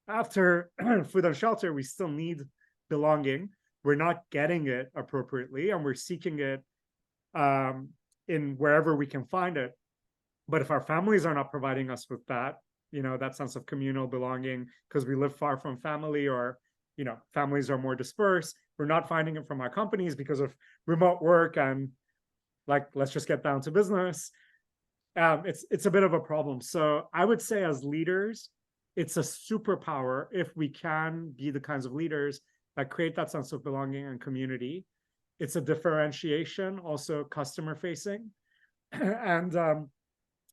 B: After food and shelter, we still need belonging. We're not getting it appropriately, and we're seeking it in wherever we can find it. But if our families are not providing us with that, that sense of communal belonging, because we live far from family, or, families are more dispersed, we're not finding it from our companies because of remote work and like, let's just get down to business. It's a bit of a problem. So I would say as leaders, it's a superpower if we can be the kinds of leaders that create that sense of belonging and community. It's a differentiation, also customer facing. And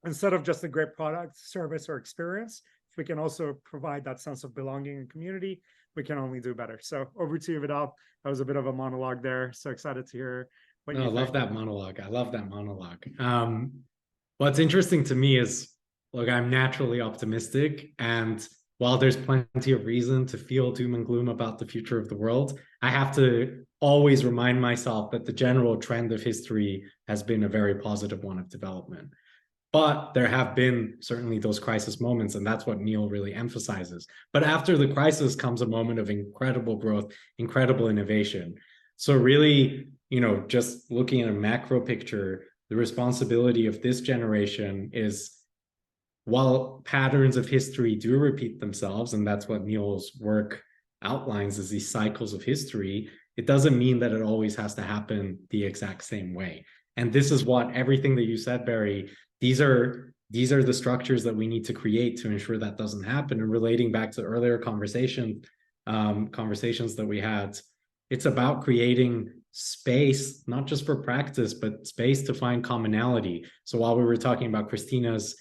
B: instead of just a great product, service, or experience, if we can also provide that sense of belonging and community, we can only do better. So over to you, Vidal. That was a bit of a monologue there. So excited to hear what you think.
A: I love that monologue. I love that monologue. What's interesting to me is, look, I'm naturally optimistic, and while there's plenty of reason to feel doom and gloom about the future of the world, I have to always remind myself that the general trend of history has been a very positive one of development. But there have been certainly those crisis moments, and that's what Neil really emphasizes. But after the crisis comes a moment of incredible growth, incredible innovation. So really, just looking at a macro picture, the responsibility of this generation is, while patterns of history do repeat themselves, and that's what Neil's work outlines as these cycles of history, it doesn't mean that it always has to happen the exact same way. And this is what everything that you said, Beri, these are the structures that we need to create to ensure that doesn't happen. And relating back to earlier conversations that we had, it's about creating space, not just for practice, but space to find commonality. So while we were talking about Christina's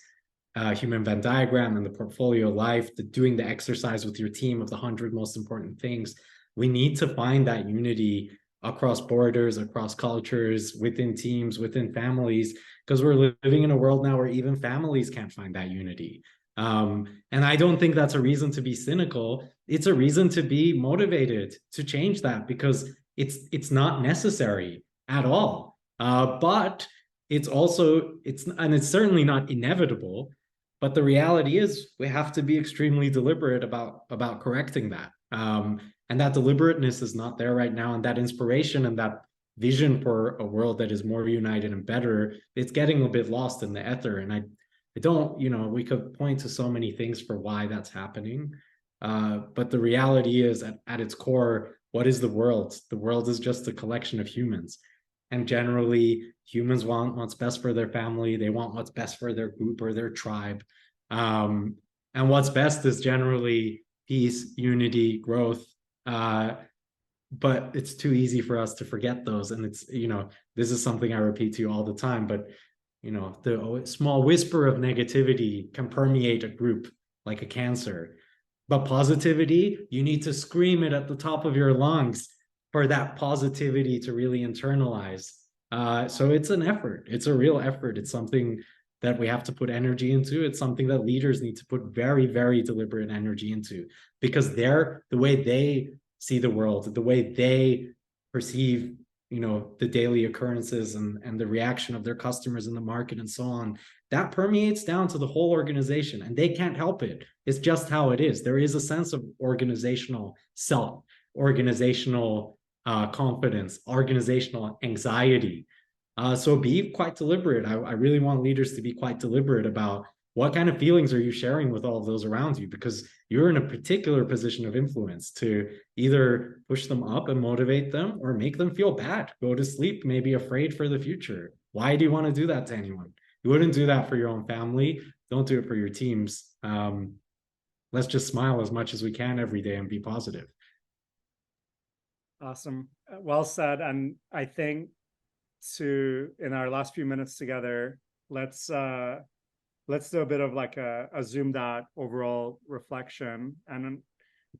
A: human Venn diagram and the portfolio life, doing the exercise with your team of the 100 most important things, we need to find that unity across borders, across cultures, within teams, within families, because we're living in a world now where even families can't find that unity. And I don't think that's a reason to be cynical. It's a reason to be motivated to change that, because it's not necessary at all. But it's certainly not inevitable. But the reality is we have to be extremely deliberate about correcting that. And that deliberateness is not there right now. And that inspiration and that vision for a world that is more united and better, it's getting a bit lost in the ether. And I don't, we could point to so many things for why that's happening. But the reality is at its core, what is the world? The world is just a collection of humans. And generally, humans want what's best for their family. They want what's best for their group or their tribe. And what's best is generally peace, unity, growth. But it's too easy for us to forget those. And it's, this is something I repeat to you all the time, but, the small whisper of negativity can permeate a group like a cancer. But positivity, you need to scream it at the top of your lungs for that positivity to really internalize. So it's an effort. It's a real effort. It's something that we have to put energy into. It's something that leaders need to put very, very deliberate energy into, because the way they see the world, the way they perceive, the daily occurrences and the reaction of their customers in the market and so on, that permeates down to the whole organization, and they can't help it. It's just how it is. There is a sense of organizational self, organizational confidence, organizational anxiety. So be quite deliberate. I really want leaders to be quite deliberate about what kind of feelings are you sharing with all of those around you, because you're in a particular position of influence to either push them up and motivate them, or make them feel bad, go to sleep, maybe afraid for the future. Why do you want to do that to anyone? You wouldn't do that for your own family. Don't do it for your teams. Let's just smile as much as we can every day and be positive.
B: Awesome. Well said. And I think in our last few minutes together, let's do a bit of like a zoomed out overall reflection. And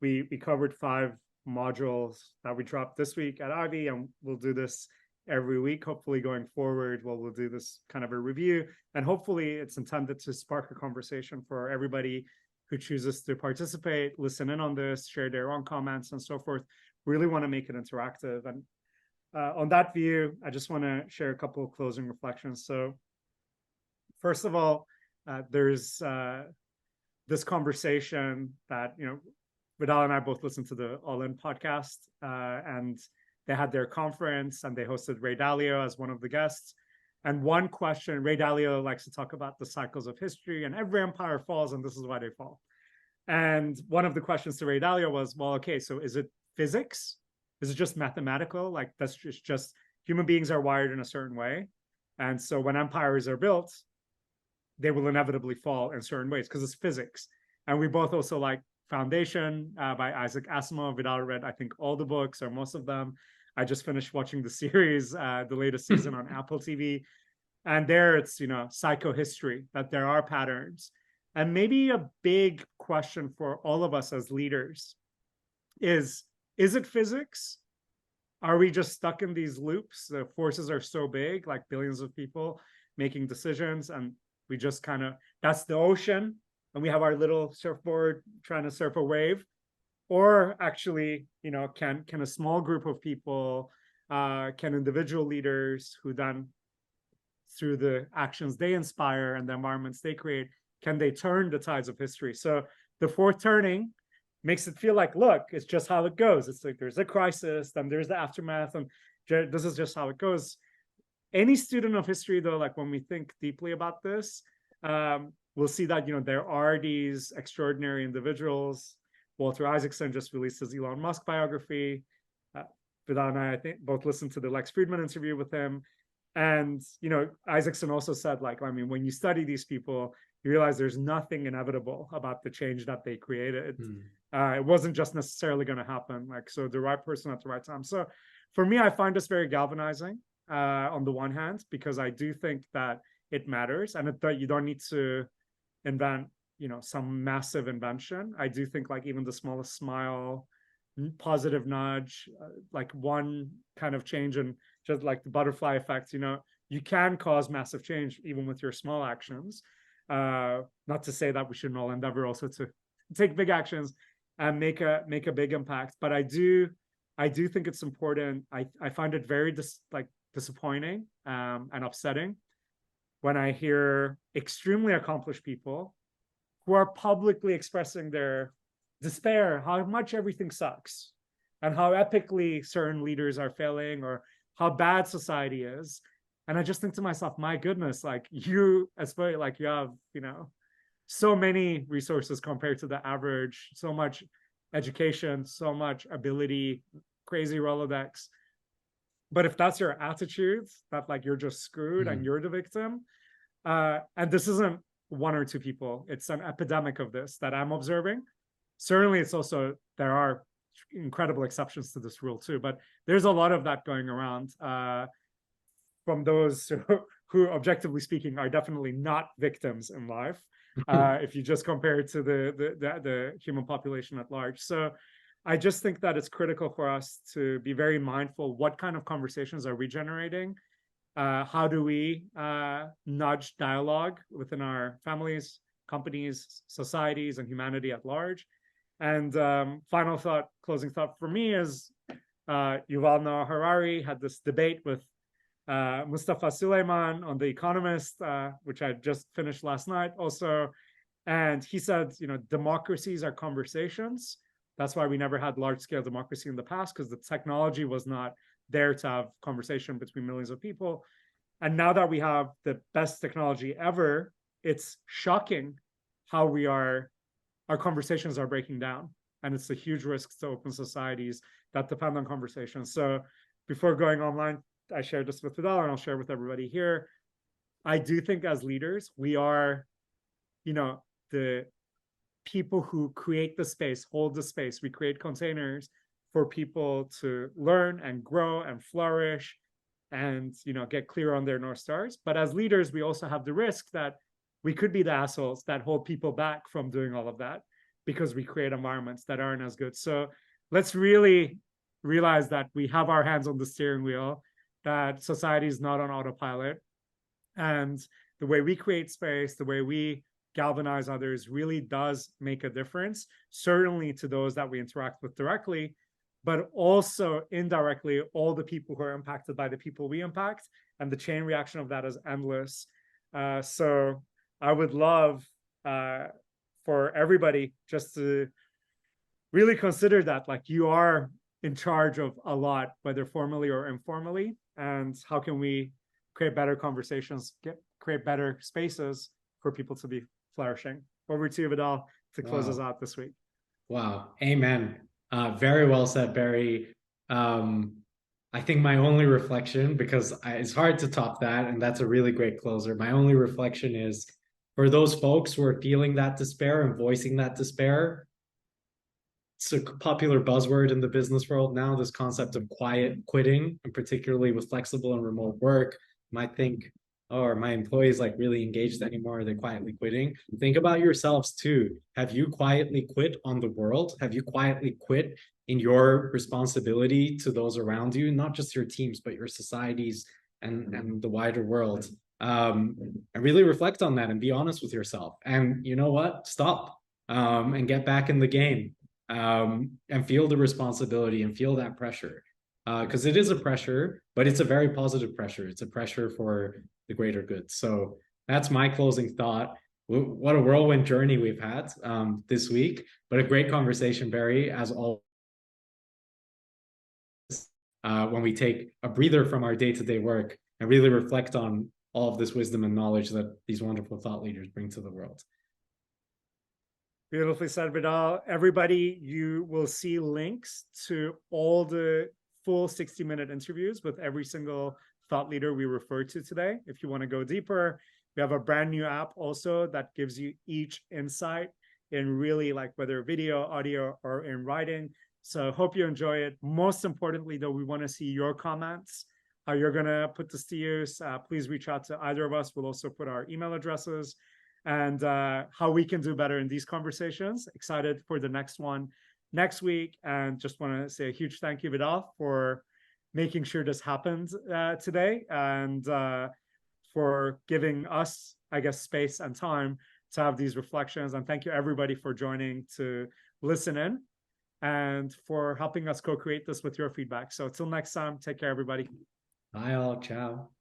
B: we covered 5 modules that we dropped this week at Ivy, and we'll do this every week. Hopefully going forward, we'll do this kind of a review, and hopefully it's intended to spark a conversation for everybody who chooses to participate, listen in on this, share their own comments and so forth. We really want to make it interactive. And on that view, I just want to share a couple of closing reflections. So first of all, there's this conversation that, Vidal and I both listened to the All In podcast, and they had their conference and they hosted Ray Dalio as one of the guests. And one question, Ray Dalio likes to talk about the cycles of history, and every empire falls and this is why they fall. And one of the questions to Ray Dalio was, well, okay, so is it physics? Is it just mathematical? Like that's just human beings are wired in a certain way. And so when empires are built, they will inevitably fall in certain ways because it's physics. And we both also like Foundation by Isaac Asimov. Vidal read, I think, all the books or most of them. I just finished watching the series, the latest season on Apple TV. And there it's, psychohistory, that there are patterns. And maybe a big question for all of us as leaders is it physics? Are we just stuck in these loops? The forces are so big, like billions of people making decisions, and we just kind of, that's the ocean, and we have our little surfboard trying to surf a wave. Or actually, can a small group of people, can individual leaders who then, through the actions they inspire and the environments they create, can they turn the tides of history? So the fourth turning makes it feel like, look, it's just how it goes. It's like there's a crisis, then there's the aftermath, and this is just how it goes. Any student of history, though, like when we think deeply about this, we'll see that, there are these extraordinary individuals. Walter Isaacson just released his Elon Musk biography. Vidal and I think, both listened to the Lex Fridman interview with him. And, Isaacson also said, like, when you study these people, you realize there's nothing inevitable about the change that they created. It wasn't just necessarily going to happen. Like, so the right person at the right time. So for me, I find this very galvanizing on the one hand, because I do think that it matters, and that you don't need to invent, some massive invention. I do think like even the smallest smile, positive nudge, like one kind of change, and just like the butterfly effect, you can cause massive change even with your small actions. Not to say that we shouldn't all endeavor also to take big actions and make a big impact, but I do think it's important. I find it very disappointing and upsetting when I hear extremely accomplished people who are publicly expressing their despair, how much everything sucks, and how epically certain leaders are failing, or how bad society is. And I just think to myself, my goodness, like you, especially like you have, so many resources compared to the average, so much education, so much ability, crazy Rolodex. But if that's your attitude, that like you're just screwed and you're the victim, and this isn't one or two people, it's an epidemic of this that I'm observing. Certainly, it's also, there are incredible exceptions to this rule too, but there's a lot of that going around from those who, objectively speaking, are definitely not victims in life, if you just compare it to the human population at large. So I just think that it's critical for us to be very mindful. What kind of conversations are we generating? How do we nudge dialogue within our families, companies, societies, and humanity at large? And final thought, closing thought for me is Yuval Noah Harari had this debate with Mustafa Suleyman on The Economist, which I just finished last night also. And he said, democracies are conversations. That's why we never had large-scale democracy in the past, because the technology was not there to have conversation between millions of people. And now that we have the best technology ever, it's shocking how our conversations are breaking down. And it's a huge risk to open societies that depend on conversations. So before going online, I shared this with Vidal, and I'll share with everybody here. I do think as leaders, we are, the people who create the space, hold the space. We create containers for people to learn and grow and flourish and, get clear on their North Stars. But as leaders, we also have the risk that we could be the assholes that hold people back from doing all of that because we create environments that aren't as good. So let's really realize that we have our hands on the steering wheel, that society is not on autopilot. And the way we create space, the way we galvanize others really does make a difference, certainly to those that we interact with directly, but also indirectly, all the people who are impacted by the people we impact, and the chain reaction of that is endless. So I would love for everybody just to really consider that, like, you are in charge of a lot, whether formally or informally, and how can we create better conversations, create better spaces for people to be flourishing. Over to you, Vidal, to close us out this week.
A: Wow. Amen. Very well said, Beri. I think my only reflection, because it's hard to top that, and that's a really great closer. My only reflection is for those folks who are feeling that despair and voicing that despair. It's a popular buzzword in the business world now, this concept of quiet quitting, and particularly with flexible and remote work. You might think, oh, are my employees like really engaged anymore? Are they quietly quitting? Think about yourselves too. Have you quietly quit on the world? Have you quietly quit in your responsibility to those around you, not just your teams, but your societies and the wider world? And really reflect on that and be honest with yourself. And you know what? Stop and get back in the game. And feel the responsibility and feel that pressure, because it is a pressure, but it's a very positive pressure. It's a pressure for the greater good. So that's my closing thought. What a whirlwind journey we've had this week, but a great conversation, Beri, as always. When we take a breather from our day-to-day work and really reflect on all of this wisdom and knowledge that these wonderful thought leaders bring to the world.
B: Beautifully said, Vidal. Everybody, you will see links to all the full 60-minute interviews with every single thought leader we referred to today. If you want to go deeper, we have a brand new app also that gives you each insight in really, like, whether video, audio, or in writing. So hope you enjoy it. Most importantly, though, we want to see your comments, how you're going to put this to use. Please reach out to either of us. We'll also put our email addresses and how we can do better in these conversations. Excited for the next one next week. And just want to say a huge thank you, Vidal, for making sure this happened today, and for giving us, I guess, space and time to have these reflections. And thank you, everybody, for joining to listen in and for helping us co-create this with your feedback. So until next time, take care, everybody.
A: Bye all. Ciao.